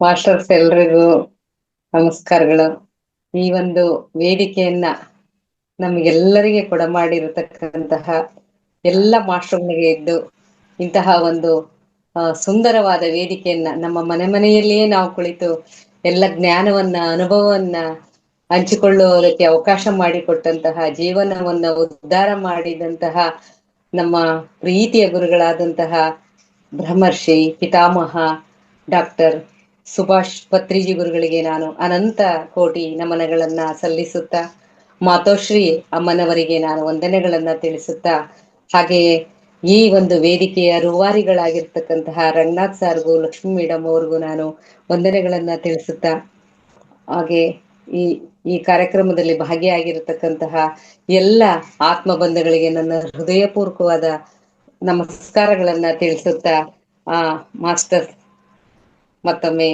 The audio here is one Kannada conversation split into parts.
ಮಾಸ್ಟರ್ಸ್ ಎಲ್ರಿಗೂ ನಮಸ್ಕಾರಗಳು. ಈ ಒಂದು ವೇದಿಕೆಯನ್ನ ನಮ್ಗೆಲ್ಲರಿಗೆ ಕೊಡಮಾಡಿರತಕ್ಕಂತಹ ಎಲ್ಲ ಮಾಸ್ಟರ್ಗಳಿಗೆ ಇದ್ದು ಇಂತಹ ಒಂದು ಸುಂದರವಾದ ವೇದಿಕೆಯನ್ನ ನಮ್ಮ ಮನೆ ಮನೆಯಲ್ಲಿಯೇ ನಾವು ಕುಳಿತು ಎಲ್ಲ ಜ್ಞಾನವನ್ನ ಅನುಭವವನ್ನ ಹಂಚಿಕೊಳ್ಳುವುದಕ್ಕೆ ಅವಕಾಶ ಮಾಡಿಕೊಟ್ಟಂತಹ, ಜೀವನವನ್ನ ಉದ್ಧಾರ ಮಾಡಿದಂತಹ ನಮ್ಮ ಪ್ರೀತಿಯ ಗುರುಗಳಾದಂತಹ ಬ್ರಹ್ಮರ್ಷಿ ಪಿತಾಮಹ ಡಾಕ್ಟರ್ ಸುಭಾಷ್ ಪತ್ರಿಜಿ ಗುರುಗಳಿಗೆ ನಾನು ಅನಂತ ಕೋಟಿ ನಮನಗಳನ್ನ ಸಲ್ಲಿಸುತ್ತಾ, ಮಾತೋಶ್ರೀ ಅಮ್ಮನವರಿಗೆ ನಾನು ವಂದನೆಗಳನ್ನ ತಿಳಿಸುತ್ತಾ, ಹಾಗೆಯೇ ಈ ಒಂದು ವೇದಿಕೆಯ ರೂವಾರಿಗಳಾಗಿರ್ತಕ್ಕಂತಹ ರಂಗನಾಥ್ ಸಾರ್ಗೂ ಲಕ್ಷ್ಮೀ ಮೇಡಮ್ ಅವ್ರಿಗೂ ನಾನು ವಂದನೆಗಳನ್ನ ತಿಳಿಸುತ್ತಾ, ಹಾಗೆ ಈ ಈ ಕಾರ್ಯಕ್ರಮದಲ್ಲಿ ಭಾಗಿಯಾಗಿರತಕ್ಕಂತಹ ಎಲ್ಲ ಆತ್ಮ ಬಂಧುಗಳಿಗೆ ನನ್ನ ಹೃದಯಪೂರ್ವಕವಾದ ನಮಸ್ಕಾರಗಳನ್ನ ತಿಳಿಸುತ್ತಾ, ಮಾಸ್ಟರ್ ಮತ್ತೊಮ್ಮೆ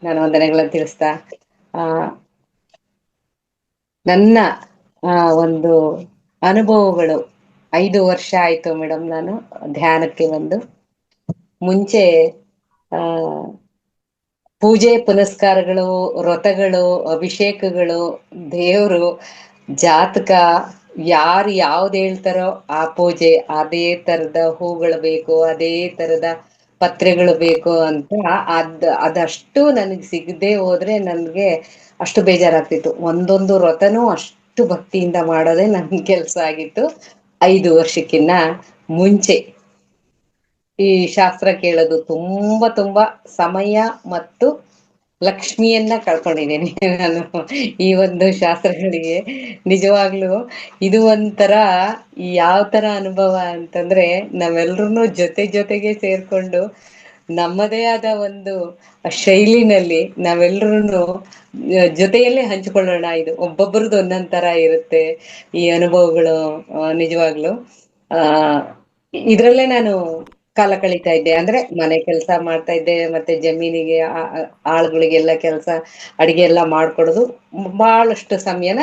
ನಾನು ವಂದನೆಗಳನ್ನ ತಿಳಿಸ್ತಾ, ಆ ನನ್ನ ಒಂದು ಅನುಭವಗಳು 5 ವರ್ಷ ಆಯ್ತು ಮೇಡಮ್. ನಾನು ಧ್ಯಾನಕ್ಕೆ ಮುಂಚೆ ಆ ಪೂಜೆ ಪುನಸ್ಕಾರಗಳು, ವ್ರತಗಳು, ಅಭಿಷೇಕಗಳು, ದೇವರು, ಜಾತಕ, ಯಾರು ಯಾವ್ದು ಹೇಳ್ತಾರೋ ಆ ಪೂಜೆ, ಅದೇ ತರದ ಹೂಗಳು ಬೇಕು, ಅದೇ ತರದ ಪತ್ರೆಗಳು ಬೇಕು ಅಂತ ಅದಷ್ಟು ನನಗೆ ಸಿಗದೆ ಹೋದ್ರೆ ನನ್ಗೆ ಅಷ್ಟು ಬೇಜಾರಾಗ್ತಿತ್ತು. ಒಂದೊಂದು ವ್ರತನೂ ಅಷ್ಟು ಭಕ್ತಿಯಿಂದ ಮಾಡೋದೇ ನನ್ ಕೆಲ್ಸ ಆಗಿತ್ತು 5 ವರ್ಷಕ್ಕಿನ್ನ ಮುಂಚೆ. ಈ ಶಾಸ್ತ್ರ ಕೇಳೋದು ತುಂಬಾ ತುಂಬಾ ಸಮಯ ಮತ್ತು ಲಕ್ಷ್ಮಿಯನ್ನ ಕಳ್ಕೊಂಡಿದ್ದೇನೆ ನಾನು ಈ ಒಂದು ಶಾಸ್ತ್ರಗಳಿಗೆ. ನಿಜವಾಗ್ಲೂ ಇದು ಒಂಥರ ಯಾವ ತರ ಅನುಭವ ಅಂತಂದ್ರೆ, ನಾವೆಲ್ರೂ ಜೊತೆ ಜೊತೆಗೆ ಸೇರ್ಕೊಂಡು ನಮ್ಮದೇ ಆದ ಒಂದು ಶೈಲಿನಲ್ಲಿ ನಾವೆಲ್ರೂ ಜೊತೆಯಲ್ಲೇ ಹಂಚಿಕೊಳ್ಳೋಣ. ಇದು ಒಬ್ಬೊಬ್ರದ್ದು ಒಂದೊಂದ್ ತರ ಇರುತ್ತೆ ಈ ಅನುಭವಗಳು. ನಿಜವಾಗ್ಲು ಇದ್ರಲ್ಲೇ ನಾನು ಕಾಲ ಕಳೀತಾ ಇದ್ದೆ. ಅಂದ್ರೆ ಮನೆ ಕೆಲಸ ಮಾಡ್ತಾ ಇದ್ದೆ, ಮತ್ತೆ ಜಮೀನಿಗೆ ಆಳುಗಳಿಗೆಲ್ಲ ಕೆಲಸ, ಅಡಿಗೆ ಎಲ್ಲ ಮಾಡ್ಕೊಡೋದು, ಬಹಳಷ್ಟು ಸಮಯನ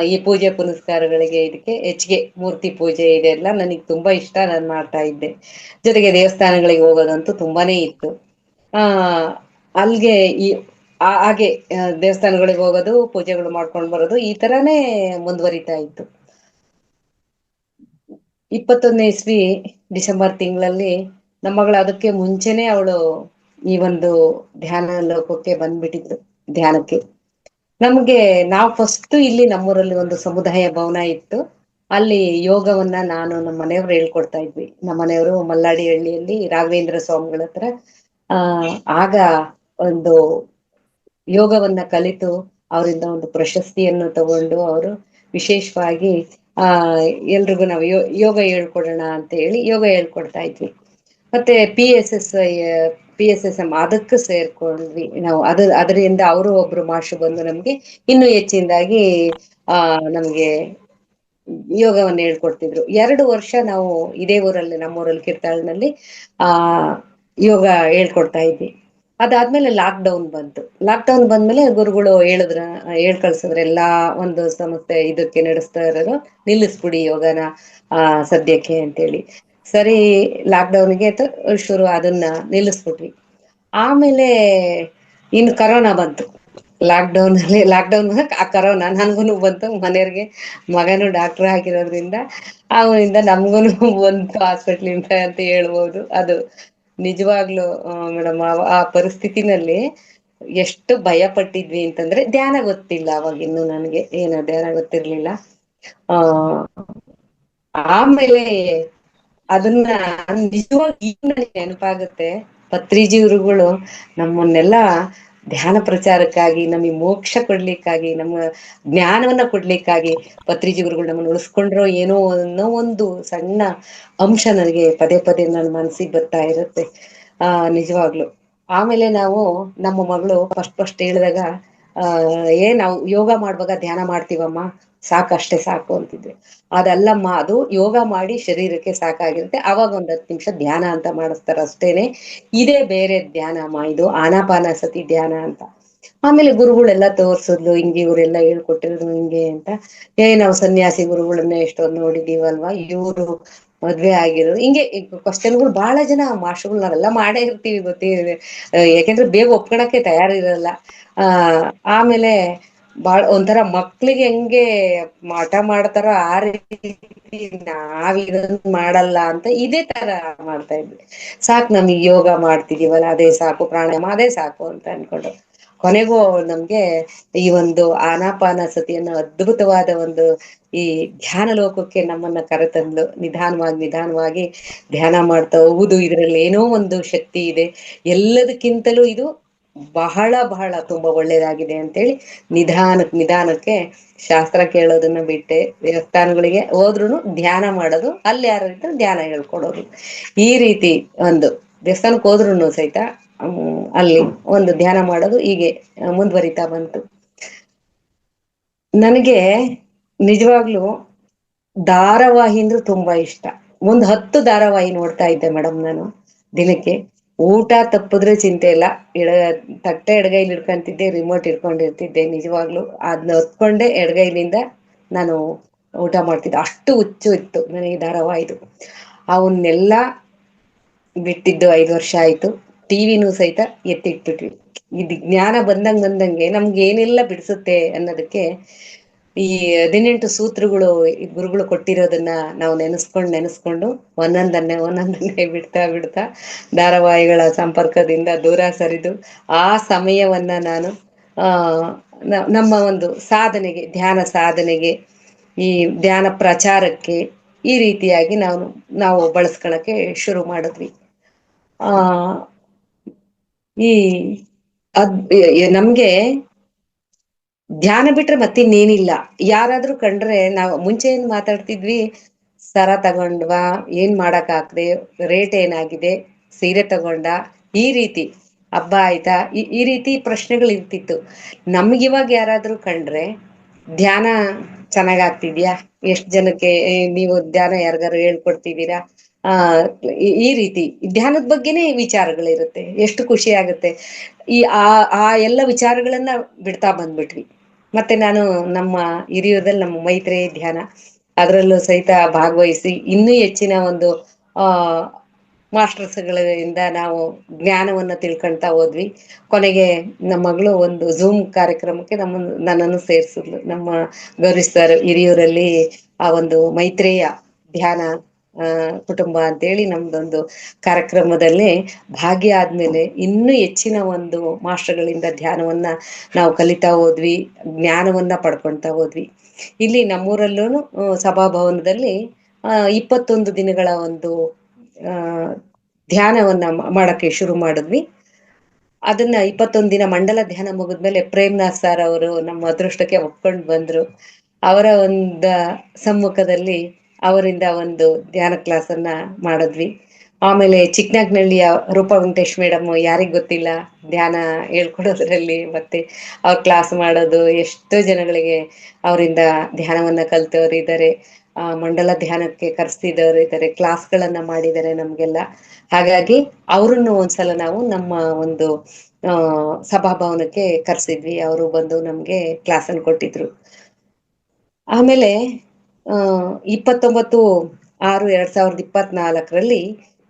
ಈ ಪೂಜೆ ಪುನಸ್ಕಾರಗಳಿಗೆ ಇದಕ್ಕೆ ಹೆಚ್ಚಿಗೆ. ಮೂರ್ತಿ ಪೂಜೆ ಇದೆಲ್ಲ ನನಗೆ ತುಂಬಾ ಇಷ್ಟ, ನಾನು ಮಾಡ್ತಾ ಇದ್ದೆ. ಜೊತೆಗೆ ದೇವಸ್ಥಾನಗಳಿಗೆ ಹೋಗೋದಂತೂ ತುಂಬಾನೇ ಇತ್ತು. ಅಲ್ಲಿಗೆ ಹಾಗೆ ದೇವಸ್ಥಾನಗಳಿಗೆ ಹೋಗೋದು, ಪೂಜೆಗಳು ಮಾಡ್ಕೊಂಡು ಬರೋದು, ಈ ತರಾನೇ ಮುಂದುವರಿತಾ ಇತ್ತು. 21ನೇ ಇಸ್ವಿ ಡಿಸೆಂಬರ್ ತಿಂಗಳಲ್ಲಿ ನಮ್ಮ ಮಗಳು, ಅದಕ್ಕೆ ಮುಂಚೆನೆ ಅವಳು ಈ ಒಂದು ಧ್ಯಾನ ಲೋಕಕ್ಕೆ ಬಂದ್ಬಿಟ್ಟಿದ್ರು. ಧ್ಯಾನಕ್ಕೆ ನಮ್ಗೆ ನಾವು ಫಸ್ಟ್ ಇಲ್ಲಿ ನಮ್ಮೂರಲ್ಲಿ ಒಂದು ಸಮುದಾಯ ಭವನ ಇತ್ತು. ಅಲ್ಲಿ ಯೋಗವನ್ನ ನಾನು ನಮ್ಮ ಮನೆಯವರು ಹೇಳ್ಕೊಡ್ತಾ ಇದ್ವಿ. ನಮ್ಮ ಮನೆಯವರು ಮಲ್ಲಾಡಿ ಹಳ್ಳಿಯಲ್ಲಿ ರಾಘವೇಂದ್ರ ಸ್ವಾಮಿಗಳ ಹತ್ರ ಆಗ ಒಂದು ಯೋಗವನ್ನ ಕಲಿತು ಅವರಿಂದ ಒಂದು ಪ್ರಶಸ್ತಿಯನ್ನು ತಗೊಂಡು, ಅವರು ವಿಶೇಷವಾಗಿ ಎಲ್ರಿಗೂ ನಾವು ಯೋಗ ಹೇಳ್ಕೊಡೋಣ ಅಂತ ಹೇಳಿ ಯೋಗ ಹೇಳ್ಕೊಡ್ತಾ ಇದ್ವಿ. ಮತ್ತೆ PSSM ಅದಕ್ಕೆ ಸೇರ್ಕೊಂಡ್ವಿ ನಾವು. ಅದರಿಂದ ಅವರು ಒಬ್ರು ಮಾಸ್ಟ್ರು ಬಂದು ನಮ್ಗೆ ಇನ್ನೂ ಹೆಚ್ಚಿನದಾಗಿ ನಮ್ಗೆ ಯೋಗವನ್ನು ಹೇಳ್ಕೊಡ್ತಿದ್ರು. 2 ವರ್ಷ ನಾವು ಇದೇ ಊರಲ್ಲಿ, ನಮ್ಮೂರಲ್ಲಿ ಕಿರ್ತಾಳ್ನಲ್ಲಿ ಯೋಗ ಹೇಳ್ಕೊಡ್ತಾ ಇದ್ವಿ. ಅದಾದ್ಮೇಲೆ ಲಾಕ್ಡೌನ್ ಬಂತು. ಲಾಕ್ಡೌನ್ ಬಂದ್ಮೇಲೆ ಗುರುಗಳು ಹೇಳ್ಕಳ್ಸಿದ್ರು, ಎಲ್ಲಾ ಒಂದು ಸಂಸ್ಥೆ ಇದಕ್ಕೆ ನಡೆಸ್ತಾ ಇರೋದು ನಿಲ್ಲಿಸ್ಬಿಡಿ ಯೋಗನ ಸದ್ಯಕ್ಕೆ ಅಂತೇಳಿ. ಸರಿ, ಲಾಕ್ಡೌನ್ಗೆ ಶುರು ಅದನ್ನ ನಿಲ್ಲಿಸ್ಬಿಟ್ವಿ. ಆಮೇಲೆ ಇನ್ನು ಕರೋನಾ ಬಂತು. ಲಾಕ್ಡೌನ್ ಆ ಕರೋನಾ ನನ್ಗೂ ಬಂತು, ಮನೆಯವ್ರಿಗೆ. ಮಗನು ಡಾಕ್ಟರ್ ಆಗಿರೋದ್ರಿಂದ ಅವನಿಂದ ನಮ್ಗೂ ಬಂತು ಹಾಸ್ಪಿಟ್ಲಿಂದ ಅಂತ ಹೇಳ್ಬೋದು. ಅದು ನಿಜವಾಗ್ಲು ಮೇಡಮ್, ಆ ಪರಿಸ್ಥಿತಿನಲ್ಲಿ ಎಷ್ಟು ಭಯ ಪಟ್ಟಿದ್ವಿ ಅಂತಂದ್ರೆ, ಧ್ಯಾನ ಗೊತ್ತಿಲ್ಲ ಅವಾಗ, ಇನ್ನು ನನಗೆ ಏನು ಧ್ಯಾನ ಗೊತ್ತಿರ್ಲಿಲ್ಲ. ಆಮೇಲೆ ಅದನ್ನ ನಿಜವಾಗಿ ಈಗ ನನಗೆ ನೆನಪಾಗುತ್ತೆ, ಪತ್ರಿಜಿ ಗುರುಗಳು ನಮ್ಮನ್ನೆಲ್ಲ ಧ್ಯಾನ ಪ್ರಚಾರಕ್ಕಾಗಿ, ನಮಗೆ ಮೋಕ್ಷ ಕೊಡ್ಲಿಕ್ಕಾಗಿ, ನಮ್ಮ ಜ್ಞಾನವನ್ನ ಕೊಡ್ಲಿಕ್ಕಾಗಿ ಪತ್ರಿಜಿ ಗುರುಗಳು ನಮ್ಮನ್ನು ಉಳಿಸ್ಕೊಂಡ್ರೋ ಏನೋ ಅನ್ನೋ ಒಂದು ಸಣ್ಣ ಅಂಶ ನನಗೆ ಪದೇ ಪದೇ ನನ್ನ ಮನಸ್ಸಿಗೆ ಬರ್ತಾ ಇರುತ್ತೆ. ನಿಜವಾಗ್ಲು. ಆಮೇಲೆ ನಾವು, ನಮ್ಮ ಮಗಳು ಫಸ್ಟ್ ಹೇಳಿದಾಗ ನಾವು ಯೋಗ ಮಾಡುವಾಗ ಧ್ಯಾನ ಮಾಡ್ತೀವಮ್ಮ, ಸಾಕಷ್ಟೇ ಸಾಕು ಅಂತಿದ್ವಿ. ಅದಲ್ಲಮ್ಮ, ಅದು ಯೋಗ ಮಾಡಿ ಶರೀರಕ್ಕೆ ಸಾಕಾಗಿರುತ್ತೆ, ಅವಾಗ 10 ನಿಮಿಷ ಧ್ಯಾನ ಅಂತ ಮಾಡಿಸ್ತಾರ ಅಷ್ಟೇನೆ, ಇದೇ ಬೇರೆ ಧ್ಯಾನ ಅಮ್ಮ, ಇದು ಆನಾಪಾನಸತಿ ಧ್ಯಾನ ಅಂತ. ಆಮೇಲೆ ಗುರುಗಳೆಲ್ಲ ತೋರ್ಸಿದ್ಲು, ಹಿಂಗೆ ಇವರೆಲ್ಲ ಹೇಳ್ಕೊಟ್ಟಿರೋದು ಹಿಂಗೆ ಅಂತ. ನಾವು ಸನ್ಯಾಸಿ ಗುರುಗಳನ್ನ ಎಷ್ಟೊಂದು ನೋಡಿದೀವಲ್ವಾ, ಇವರು ಮದ್ವೆ ಆಗಿರೋದು ಹಿಂಗೆ ಕ್ವಶನ್ಗಳು ಬಹಳ ಜನ ಮಾಸ್ಟರ್ಗಳು ನಾವೆಲ್ಲ ಮಾಡೇ ಇರ್ತೀವಿ ಗೊತ್ತಿದೆ. ಯಾಕೆಂದ್ರೆ ಬೇಗ ಒಪ್ಕೊಳಕ್ಕೆ ತಯಾರಿರಲ್ಲ. ಆ ಆಮೇಲೆ ಬಾಳ ಒಂಥರ ಮಕ್ಳಿಗೆ ಹೆಂಗೆ ಮಾಟ ಮಾಡ್ತಾರೋ ಆ ರೀತಿ ನಾವ್ ಇದನ್ನ ಮಾಡಲ್ಲ ಅಂತ ಇದೇ ತರ ಮಾಡ್ತಾ ಇದ್ವಿ. ಸಾಕು ನಮಗ್ ಯೋಗ ಮಾಡ್ತಿದೀವಲ್ಲ ಅದೇ ಸಾಕು, ಪ್ರಾಣಾಯಾಮ ಅದೇ ಸಾಕು ಅಂತ ಅನ್ಕೊಂಡು ಕೊನೆಗೂ ನಮ್ಗೆ ಈ ಒಂದು ಆನಾಪಾನಸತಿ ಅನ್ನೋ ಅದ್ಭುತವಾದ ಒಂದು ಈ ಧ್ಯಾನ ಲೋಕಕ್ಕೆ ನಮ್ಮನ್ನ ಕರೆತಂದು ನಿಧಾನವಾಗಿ ಧ್ಯಾನ ಮಾಡ್ತಾ ಹೋಗುದು. ಇದರಲ್ಲಿ ಏನೋ ಒಂದು ಶಕ್ತಿ ಇದೆ, ಎಲ್ಲದಕ್ಕಿಂತಲೂ ಇದು ಬಹಳ ತುಂಬಾ ಒಳ್ಳೇದಾಗಿದೆ ಅಂತೇಳಿ ನಿಧಾನಕ್ಕೆ ಶಾಸ್ತ್ರ ಕೇಳೋದನ್ನ ಬಿಟ್ಟೆ, ದೇವಸ್ಥಾನಗಳಿಗೆ ಹೋದ್ರುನು ಧ್ಯಾನ ಮಾಡೋದು, ಅಲ್ಲಿ ಯಾರು ಇದ್ರೆ ಧ್ಯಾನ ಹೇಳ್ಕೊಡೋದು. ಈ ರೀತಿ ಒಂದು ದೇವಸ್ಥಾನಕ್ಕೆ ಹೋದ್ರುನು ಸಹಿತ ಅಲ್ಲಿ ಒಂದು ಧ್ಯಾನ ಮಾಡೋದು ಹೀಗೆ ಮುಂದುವರಿತಾ ಬಂತು. ನನಗೆ ನಿಜವಾಗ್ಲೂ ಧಾರಾವಾಹಿ ಅಂದ್ರೆ ತುಂಬಾ ಇಷ್ಟ. 10 ಧಾರಾವಾಹಿ ನೋಡ್ತಾ ಇದ್ದೆ ಮೇಡಮ್ ನಾನು ದಿನಕ್ಕೆ. ಊಟ ತಪ್ಪಿದ್ರೆ ಚಿಂತೆ ಇಲ್ಲ, ತಟ್ಟೆ ಎಡಗೈಲಿ ಹಿಡ್ಕೊಂತಿದ್ದೆ, ರಿಮೋಟ್ ಇಟ್ಕೊಂಡಿರ್ತಿದ್ದೆ. ನಿಜವಾಗ್ಲು ಅದನ್ನ ಹೊತ್ಕೊಂಡೆ ಎಡಗೈಲಿಂದ ನಾನು ಊಟ ಮಾಡ್ತಿದ್ದೆ, ಅಷ್ಟು ಹುಚ್ಚು ಇತ್ತು ನನಗೆ ಧಾರಾವಾಹಿದು. ಅವನ್ನೆಲ್ಲಾ ಬಿಟ್ಟಿದ್ದು 5 ವರ್ಷ ಆಯ್ತು. ಟಿವಿನೂ ಸಹಿತ ಎತ್ತಿಟ್ಬಿಟ್ವಿ. ಇದು ಜ್ಞಾನ ಬಂದಂಗೆ ನಮ್ಗೆ ಏನೆಲ್ಲ ಬಿಡಿಸುತ್ತೆ ಅನ್ನೋದಕ್ಕೆ ಈ 18 ಸೂತ್ರಗಳು ಗುರುಗಳು ಕೊಟ್ಟಿರೋದನ್ನ ನಾವು ನೆನೆಸ್ಕೊಂಡು ಒಂದೊಂದನ್ನೇ ಬಿಡ್ತಾ ಧಾರಾವಾಹಿಗಳ ಸಂಪರ್ಕದಿಂದ ದೂರ ಸರಿದು ಆ ಸಮಯವನ್ನ ನಾನು ಆ ನಮ್ಮ ಒಂದು ಸಾಧನೆಗೆ, ಧ್ಯಾನ ಸಾಧನೆಗೆ, ಈ ಧ್ಯಾನ ಪ್ರಚಾರಕ್ಕೆ ಈ ರೀತಿಯಾಗಿ ನಾವು ಬಳಸ್ಕೊಳಕ್ಕೆ ಶುರು ಮಾಡಿದ್ವಿ. ಆ ಈ ನಮ್ಗೆ ಧ್ಯಾನ ಬಿಟ್ರೆ ಮತ್ತಿನ್ನೇನಿಲ್ಲ. ಯಾರಾದ್ರೂ ಕಂಡ್ರೆ ನಾವು ಮುಂಚೆ ಏನ್ ಮಾತಾಡ್ತಿದ್ವಿ, ಸರ ತಗೊಂಡ್ವಾ, ಏನ್ ಮಾಡಕ್ ಹಾಕ್ದೆ, ರೇಟ್ ಏನಾಗಿದೆ, ಸೀರೆ ತಗೊಂಡ, ಈ ರೀತಿ ಹಬ್ಬ ಆಯ್ತಾ, ಈ ರೀತಿ ಪ್ರಶ್ನೆಗಳು ಇರ್ತಿತ್ತು. ನಮ್ಗಿವಾಗ ಯಾರಾದ್ರೂ ಕಂಡ್ರೆ ಧ್ಯಾನ ಚೆನ್ನಾಗ್ ಆಗ್ತಿದ್ಯಾ, ಎಷ್ಟ್ ಜನಕ್ಕೆ ನೀವು ಧ್ಯಾನ ಯಾರಿಗಾರು ಹೇಳ್ಕೊಡ್ತಿದ್ದೀರಾ, ಆ ಈ ರೀತಿ ಧ್ಯಾನದ ಬಗ್ಗೆನೇ ವಿಚಾರಗಳಿರುತ್ತೆ. ಎಷ್ಟು ಖುಷಿ ಆಗುತ್ತೆ. ಆ ಎಲ್ಲ ವಿಚಾರಗಳನ್ನ ಬಿಡ್ತಾ ಬಂದ್ಬಿಟ್ವಿ. ಮತ್ತೆ ನಾನು ನಮ್ಮ ಹಿರಿಯೂರಲ್ಲಿ ನಮ್ಮ ಮೈತ್ರೇಯ ಧ್ಯಾನ ಅದರಲ್ಲೂ ಸಹಿತ ಭಾಗವಹಿಸಿ ಇನ್ನೂ ಹೆಚ್ಚಿನ ಒಂದು ಆ ಮಾಸ್ಟರ್ಸ್ಗಳಿಂದ ನಾವು ಜ್ಞಾನವನ್ನ ತಿಳ್ಕೊಳ್ತಾ ಹೋದ್ವಿ. ಕೊನೆಗೆ ನಮ್ಮ ಮಗಳು ಒಂದು ಝೂಮ್ ಕಾರ್ಯಕ್ರಮಕ್ಕೆ ನನ್ನನ್ನು ಸೇರಿಸಿದ್ಲು. ನಮ್ಮ ಗೌರಿ ಸರ್ ಹಿರಿಯೂರಲ್ಲಿ ಆ ಒಂದು ಮೈತ್ರೇಯ ಧ್ಯಾನ ಕುಟುಂಬ ಅಂತೇಳಿ ನಮ್ದೊಂದು ಕಾರ್ಯಕ್ರಮದಲ್ಲಿ ಭಾಗ್ಯ ಆದ್ಮೇಲೆ ಇನ್ನೂ ಹೆಚ್ಚಿನ ಒಂದು ಮಾಸ್ಟರ್ಗಳಿಂದ ಧ್ಯಾನವನ್ನ ನಾವು ಕಲಿತಾ ಹೋದ್ವಿ, ಜ್ಞಾನವನ್ನ ಪಡ್ಕೊಳ್ತಾ ಹೋದ್ವಿ. ಇಲ್ಲಿ ನಮ್ಮೂರಲ್ಲೂ ಸಭಾಭವನದಲ್ಲಿ 21 ದಿನಗಳ ಒಂದು ಧ್ಯಾನವನ್ನ ಮಾಡಕ್ಕೆ ಶುರು ಮಾಡಿದ್ವಿ. ಅದನ್ನ 21 ದಿನ ಮಂಡಲ ಧ್ಯಾನ ಮುಗಿದ್ಮೇಲೆ ಪ್ರೇಮ್ನಾಥ್ ಸರ್ ಅವರು ನಮ್ಮ ಅದೃಷ್ಟಕ್ಕೆ ಒಪ್ಕೊಂಡು ಬಂದ್ರು. ಅವರ ಒಂದು ಸಮ್ಮುಖದಲ್ಲಿ ಅವರಿಂದ ಒಂದು ಧ್ಯಾನ ಕ್ಲಾಸ್ ಅನ್ನ ಮಾಡಿದ್ವಿ. ಆಮೇಲೆ ಚಿಕ್ಕನಾಗ್ನಳ್ಳಿಯ ರೂಪಾ ವೆಂಕಟೇಶ್ ಮೇಡಮ್, ಯಾರಿಗ್ ಗೊತ್ತಿಲ್ಲ ಧ್ಯಾನ ಹೇಳ್ಕೊಡೋದ್ರಲ್ಲಿ, ಮತ್ತೆ ಅವ್ರ ಕ್ಲಾಸ್ ಮಾಡೋದು, ಎಷ್ಟೋ ಜನಗಳಿಗೆ ಅವರಿಂದ ಧ್ಯಾನವನ್ನ ಕಲ್ತವ್ರು ಇದ್ದಾರೆ. ಮಂಡಲ ಧ್ಯಾನಕ್ಕೆ ಕರೆಸ್ತಿದ್ದವ್ರು ಇದ್ದಾರೆ, ಕ್ಲಾಸ್ಗಳನ್ನ ಮಾಡಿದ್ದಾರೆ ನಮ್ಗೆಲ್ಲ. ಹಾಗಾಗಿ ಅವ್ರನ್ನು ಒಂದ್ಸಲ ನಾವು ನಮ್ಮ ಒಂದು ಸಭಾಭವನಕ್ಕೆ ಕರ್ಸಿದ್ವಿ. ಅವರು ಬಂದು ನಮ್ಗೆ ಕ್ಲಾಸ್ ಅನ್ನು ಕೊಟ್ಟಿದ್ರು. ಆಮೇಲೆ 29/6/2024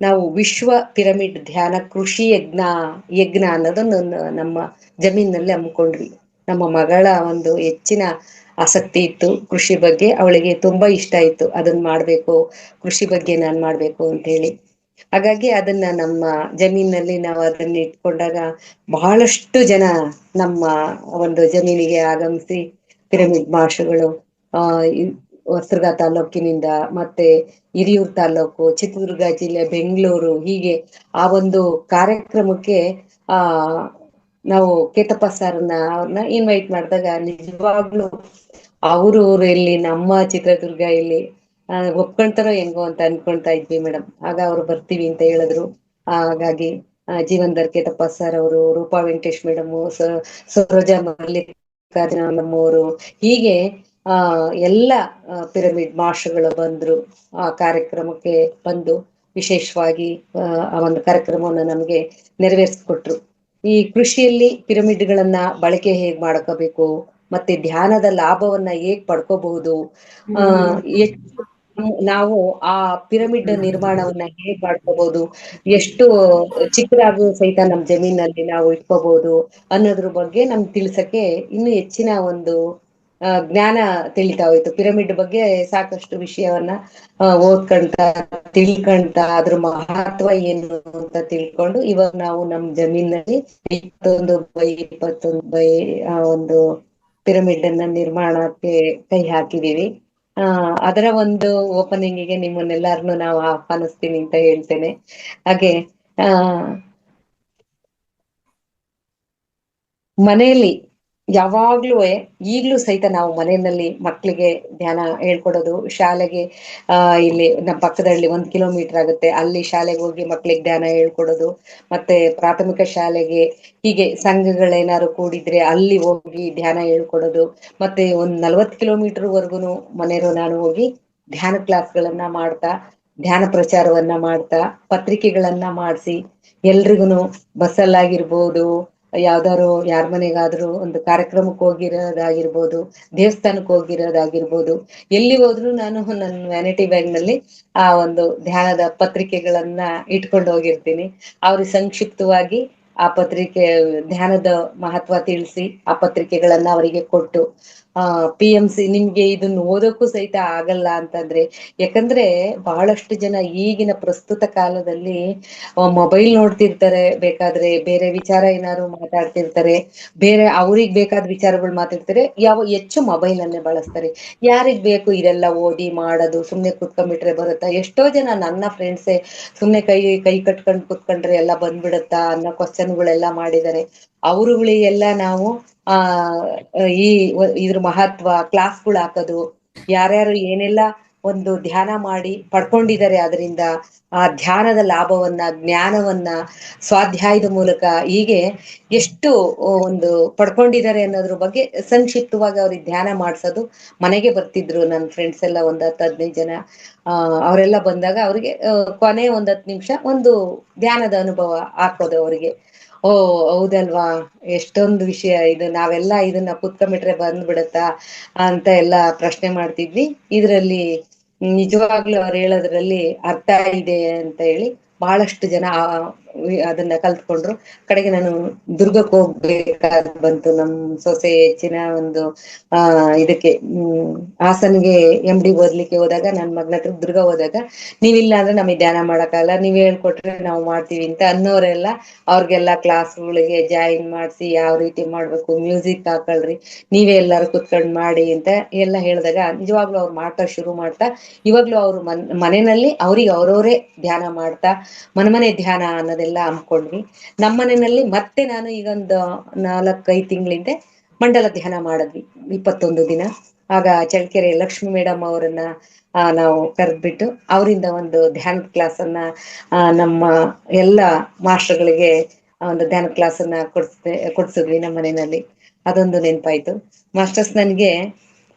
ನಾವು ವಿಶ್ವ ಪಿರಮಿಡ್ ಧ್ಯಾನ ಕೃಷಿ ಯಜ್ಞ ಅನ್ನೋದನ್ನು ನಮ್ಮ ಜಮೀನಲ್ಲಿ ಹಮ್ಮಿಕೊಂಡ್ವಿ. ನಮ್ಮ ಮಗಳ ಒಂದು ಹೆಚ್ಚಿನ ಆಸಕ್ತಿ ಇತ್ತು ಕೃಷಿ ಬಗ್ಗೆ, ಅವಳಿಗೆ ತುಂಬಾ ಇಷ್ಟ ಇತ್ತು ಅದನ್ನ ಮಾಡ್ಬೇಕು, ಕೃಷಿ ಬಗ್ಗೆ ನಾನ್ ಮಾಡ್ಬೇಕು ಅಂತ ಹೇಳಿ. ಹಾಗಾಗಿ ಅದನ್ನ ನಮ್ಮ ಜಮೀನಲ್ಲಿ ನಾವು ಅದನ್ನ ಇಟ್ಕೊಂಡಾಗ ಬಹಳಷ್ಟು ಜನ ನಮ್ಮ ಒಂದು ಜಮೀನಿಗೆ ಆಗಮಿಸಿ ಪಿರಮಿಡ್ ಮಾಸ್ಟರ್ಗಳು ಹೊಸದುರ್ಗ ತಾಲೂಕಿನಿಂದ, ಮತ್ತೆ ಹಿರಿಯೂರು ತಾಲೂಕು, ಚಿತ್ರದುರ್ಗ ಜಿಲ್ಲೆ, ಬೆಂಗಳೂರು, ಹೀಗೆ ಆ ಒಂದು ಕಾರ್ಯಕ್ರಮಕ್ಕೆ ನಾವು ಕೇತಪ್ಪ ಸರ್ನ ಅವ್ರನ್ನ ಇನ್ವೈಟ್ ಮಾಡಿದಾಗ ನಿಜವಾಗ್ಲು ಅವ್ರ ಊರಲ್ಲಿ ನಮ್ಮ ಚಿತ್ರದುರ್ಗ ಇಲ್ಲಿ ಒಪ್ಕೊಂತಾರೋ ಹೆಂಗೋ ಅಂತ ಅನ್ಕೊಳ್ತಾ ಇದ್ವಿ ಮೇಡಮ್. ಆಗ ಅವ್ರು ಬರ್ತೀವಿ ಅಂತ ಹೇಳಿದ್ರು. ಹಾಗಾಗಿ ಜೀವನ್ಧರ್ ಕೇತಪ್ಪ ಸರ್ ಅವರು, ರೂಪಾ ವೆಂಕಟೇಶ್ ಮೇಡಮ್, ಸರೋಜಾ ಮಲ್ಲಿಕಾರ್ಜುನ ನಮ್ಮವರು, ಹೀಗೆ ಎಲ್ಲ ಪಿರಮಿಡ್ ಮಾಸ್ಟರ್ಗಳು ಬಂದ್ರು. ಆ ಕಾರ್ಯಕ್ರಮಕ್ಕೆ ಬಂದು ವಿಶೇಷವಾಗಿ ಆ ಒಂದು ಕಾರ್ಯಕ್ರಮವನ್ನು ನಮಗೆ ನೆರವೇರಿಸ್ಕೊಟ್ರು. ಈ ಕೃಷಿಯಲ್ಲಿ ಪಿರಮಿಡ್ಗಳನ್ನ ಬಳಕೆ ಹೇಗ್ ಮಾಡ್ಕೋಬೇಕು, ಮತ್ತೆ ಧ್ಯಾನದ ಲಾಭವನ್ನ ಹೇಗ್ ಪಡ್ಕೋಬಹುದು, ನಾವು ಆ ಪಿರಮಿಡ್ ನಿರ್ಮಾಣವನ್ನ ಹೇಗ್ ಮಾಡ್ಕೋಬಹುದು, ಎಷ್ಟು ಚಿಕ್ಕದಾಗೂ ಸಹಿತ ನಮ್ ಜಮೀನಲ್ಲಿ ನಾವು ಇಟ್ಕೋಬಹುದು ಅನ್ನೋದ್ರ ಬಗ್ಗೆ ನಮ್ಗೆ ತಿಳ್ಸಕ್ಕೆ ಇನ್ನು ಹೆಚ್ಚಿನ ಒಂದು ಜ್ಞಾನ ತಿಳಿತಾ ಹೋಯ್ತು. ಪಿರಮಿಡ್ ಬಗ್ಗೆ ಸಾಕಷ್ಟು ವಿಷಯವನ್ನ ಓದ್ಕಂತ ತಿಳ್ಕಂತ ಅದ್ರ ಮಹತ್ವ ಏನು ಅಂತ ತಿಳ್ಕೊಂಡು ಇವಾಗ ನಾವು ನಮ್ ಜಮೀನಲ್ಲಿ 21 ಬೈ 21 ಒಂದು ಪಿರಮಿಡ್ ಅನ್ನ ನಿರ್ಮಾಣಕ್ಕೆ ಕೈ ಹಾಕಿದೀವಿ. ಅದರ ಒಂದು ಓಪನಿಂಗಿಗೆ ನಿಮ್ಮನ್ನೆಲ್ಲಾರನು ನಾವು ಆಹ್ವಾನಿಸ್ತೀನಿ ಅಂತ ಹೇಳ್ತೇನೆ. ಹಾಗೆ ಆ ಮನೆಯಲ್ಲಿ ಯಾವಾಗ್ಲೂ ಈಗ್ಲೂ ಸಹಿತ ನಾವು ಮನೆಯಲ್ಲಿ ಮಕ್ಕಳಿಗೆ ಧ್ಯಾನ ಹೇಳ್ಕೊಡೋದು. ಶಾಲೆಗೆ ಇಲ್ಲಿ ನಮ್ಮ ಪಕ್ಕದಲ್ಲಿ 1 ಕಿಲೋಮೀಟರ್ ಆಗುತ್ತೆ, ಅಲ್ಲಿ ಶಾಲೆಗೆ ಹೋಗಿ ಮಕ್ಳಿಗೆ ಧ್ಯಾನ ಹೇಳ್ಕೊಡೋದು. ಮತ್ತೆ ಪ್ರಾಥಮಿಕ ಶಾಲೆಗೆ ಹೀಗೆ ಸಂಘಗಳೇನಾದ್ರು ಕೂಡಿದ್ರೆ ಅಲ್ಲಿ ಹೋಗಿ ಧ್ಯಾನ ಹೇಳ್ಕೊಡೋದು. ಮತ್ತೆ 40 ಕಿಲೋಮೀಟರ್ ವರ್ಗುನು ಮನೆಯವರು ನಾನು ಹೋಗಿ ಧ್ಯಾನ ಕ್ಲಾಸ್ಗಳನ್ನ ಮಾಡ್ತಾ, ಧ್ಯಾನ ಪ್ರಚಾರವನ್ನ ಮಾಡ್ತಾ, ಪತ್ರಿಕೆಗಳನ್ನ ಮಾಡಿಸಿ ಎಲ್ರಿಗುನು ಬಸ್ಸಲ್ಲಾಗಿರ್ಬೋದು, ಯಾವ್ದಾದ್ರು ಯಾರ ಮನೆಗಾದ್ರು ಒಂದು ಕಾರ್ಯಕ್ರಮಕ್ಕೆ ಹೋಗಿರೋದಾಗಿರ್ಬೋದು, ದೇವಸ್ಥಾನಕ್ಕೆ ಹೋಗಿರೋದಾಗಿರ್ಬೋದು, ಎಲ್ಲಿ ಹೋದ್ರು ನಾನು ನನ್ನ ವ್ಯಾನಿಟಿ ಬ್ಯಾಗ್ ನಲ್ಲಿ ಆ ಒಂದು ಧ್ಯಾನದ ಪತ್ರಿಕೆಗಳನ್ನ ಇಟ್ಕೊಂಡು ಹೋಗಿರ್ತೀನಿ. ಅವ್ರಿಗೆ ಸಂಕ್ಷಿಪ್ತವಾಗಿ ಆ ಪತ್ರಿಕೆ ಧ್ಯಾನದ ಮಹತ್ವ ತಿಳಿಸಿ ಆ ಪತ್ರಿಕೆಗಳನ್ನ ಅವರಿಗೆ ಕೊಟ್ಟು, PMC ನಿಮ್ಗೆ ಇದನ್ನ ಓದೋಕ್ಕೂ ಸಹಿತ ಆಗಲ್ಲ ಅಂತಂದ್ರೆ, ಯಾಕಂದ್ರೆ ಬಹಳಷ್ಟು ಜನ ಈಗಿನ ಪ್ರಸ್ತುತ ಕಾಲದಲ್ಲಿ ಮೊಬೈಲ್ ನೋಡ್ತಿರ್ತಾರೆ, ಬೇಕಾದ್ರೆ ಬೇರೆ ವಿಚಾರ ಏನಾದ್ರು ಮಾತಾಡ್ತಿರ್ತಾರೆ, ಬೇರೆ ಅವ್ರಿಗ್ ಬೇಕಾದ ವಿಚಾರಗಳು ಮಾತಾಡ್ತಾರೆ, ಹೆಚ್ಚು ಮೊಬೈಲ್ ಅನ್ನೇ ಬಳಸ್ತಾರೆ. ಯಾರಿಗ್ ಬೇಕು ಇದೆಲ್ಲ ಓದಿ ಮಾಡೋದು, ಸುಮ್ನೆ ಕುತ್ಕೊಂಡ್ಬಿಟ್ರೆ ಬರುತ್ತಾ? ಎಷ್ಟೋ ಜನ ನನ್ನ ಫ್ರೆಂಡ್ಸೇ ಸುಮ್ನೆ ಕೈ ಕೈ ಕಟ್ಕೊಂಡ್ ಕುತ್ಕೊಂಡ್ರೆ ಎಲ್ಲ ಬಂದ್ಬಿಡುತ್ತಾ ಅನ್ನೋ ಕ್ವಶನ್ಗಳೆಲ್ಲ ಮಾಡಿದ್ದಾರೆ. ಅವರುಗಳಿಗೆಲ್ಲ ನಾವು ಆ ಈ ಇದ್ರ ಮಹತ್ವ ಕ್ಲಾಸ್ಗಳು ಹಾಕೋದು, ಯಾರ್ಯಾರು ಏನೆಲ್ಲ ಒಂದು ಧ್ಯಾನ ಮಾಡಿ ಪಡ್ಕೊಂಡಿದ್ದಾರೆ, ಅದರಿಂದ ಆ ಧ್ಯಾನದ ಲಾಭವನ್ನ, ಜ್ಞಾನವನ್ನ ಸ್ವಾಧ್ಯಾಯದ ಮೂಲಕ ಹೀಗೆ ಎಷ್ಟು ಒಂದು ಪಡ್ಕೊಂಡಿದ್ದಾರೆ ಅನ್ನೋದ್ರ ಬಗ್ಗೆ ಸಂಕ್ಷಿಪ್ತವಾಗಿ ಅವ್ರಿಗೆ ಧ್ಯಾನ ಮಾಡ್ಸೋದು. ಮನೆಗೆ ಬರ್ತಿದ್ರು ನನ್ನ ಫ್ರೆಂಡ್ಸ್ ಎಲ್ಲ 10-15 ಜನ. ಅವರೆಲ್ಲ ಬಂದಾಗ ಅವ್ರಿಗೆ ಕೊನೆ 10 ನಿಮಿಷ ಒಂದು ಧ್ಯಾನದ ಅನುಭವ ಹಾಕೋದು ಅವರಿಗೆ. ಓ ಹೌದಲ್ವಾ, ಎಷ್ಟೊಂದು ವಿಷಯ ಇದು, ನಾವೆಲ್ಲ ಇದನ್ನ ಕುತ್ಕೊಂಡ್ಬಿಟ್ರೆ ಬಂದ್ಬಿಡತ್ತಾ ಅಂತ ಎಲ್ಲ ಪ್ರಶ್ನೆ ಮಾಡ್ತಿದ್ವಿ. ಇದ್ರಲ್ಲಿ ನಿಜವಾಗ್ಲೂ ಅವ್ರು ಹೇಳೋದ್ರಲ್ಲಿ ಅರ್ಥ ಇದೆ ಅಂತ ಹೇಳಿ ಬಹಳಷ್ಟು ಜನ ಅದನ್ನ ಕಲ್ತ್ಕೊಂಡ್ರು. ಕಡೆಗೆ ನಾನು ದುರ್ಗಕ್ಕೆ ಹೋಗ್ಬೇಕಾದ್ ಬಂತು. ನಮ್ ಸೊಸೆ ಹೆಚ್ಚಿನ ಒಂದು ಇದಕ್ಕೆ ಹಾಸನ್ಗೆ MD ಓದ್ಲಿಕ್ಕೆ ಹೋದಾಗ, ನನ್ ಮಗನ ಹತ್ರ ದುರ್ಗ ಹೋದಾಗ, ನೀವಿಲ್ಲ ಅಂದ್ರೆ ನಮಗೆ ಧ್ಯಾನ ಮಾಡಕ್ಕಾಗಲ್ಲ, ನೀವ್ ಹೇಳ್ಕೊಟ್ರೆ ನಾವು ಮಾಡ್ತೀವಿ ಅಂತ ಅನ್ನೋರೆಲ್ಲ ಅವ್ರಿಗೆಲ್ಲ ಕ್ಲಾಸ್ಗಳಿಗೆ ಜಾಯಿನ್ ಮಾಡ್ಸಿ, ಯಾವ ರೀತಿ ಮಾಡ್ಬೇಕು, ಮ್ಯೂಸಿಕ್ ಹಾಕಳ್ರಿ, ನೀವೇ ಎಲ್ಲಾರು ಕುತ್ಕೊಂಡ್ ಮಾಡಿ ಅಂತ ಎಲ್ಲ ಹೇಳಿದಾಗ ನಿಜವಾಗ್ಲೂ ಅವ್ರು ಮಾಡ್ತಾ ಶುರು ಮಾಡ್ತಾ ಇವಾಗ್ಲೂ ಅವ್ರು ಮನೆಯಲ್ಲಿ ಅವ್ರಿಗೆ ಅವ್ರವರೇ ಧ್ಯಾನ ಮಾಡ್ತಾ ಮನೆ ಧ್ಯಾನ ಅನ್ನೋದೆಲ್ಲ ಹಮ್ಮಿಕೊಂಡ್ವಿ. ನಮ್ಮನೆಯಲ್ಲಿ ಮತ್ತೆ ನಾನು ಈಗೊಂದು 4-5 ತಿಂಗಳಿಂದ ಮಂಡಲ ಧ್ಯಾನ ಮಾಡಿದ್ವಿ 21 ದಿನ. ಆಗ ಚಳ್ಳಕೆರೆ ಲಕ್ಷ್ಮಿ ಮೇಡಮ್ ಅವರನ್ನ ನಾವು ಕರೆದ್ಬಿಟ್ಟು ಅವರಿಂದ ಒಂದು ಧ್ಯಾನದ ಕ್ಲಾಸ್ ಅನ್ನ ನಮ್ಮ ಎಲ್ಲ ಮಾಸ್ಟರ್ಗಳಿಗೆ ಒಂದು ಧ್ಯಾನ ಕ್ಲಾಸ್ ಅನ್ನ ಕೊಡ್ಸಿದ್ವಿ ನಮ್ಮ ಮನೆಯಲ್ಲಿ. ಅದೊಂದು ನೆನಪಾಯ್ತು. ಮಾಸ್ಟರ್ಸ್ ನನ್ಗೆ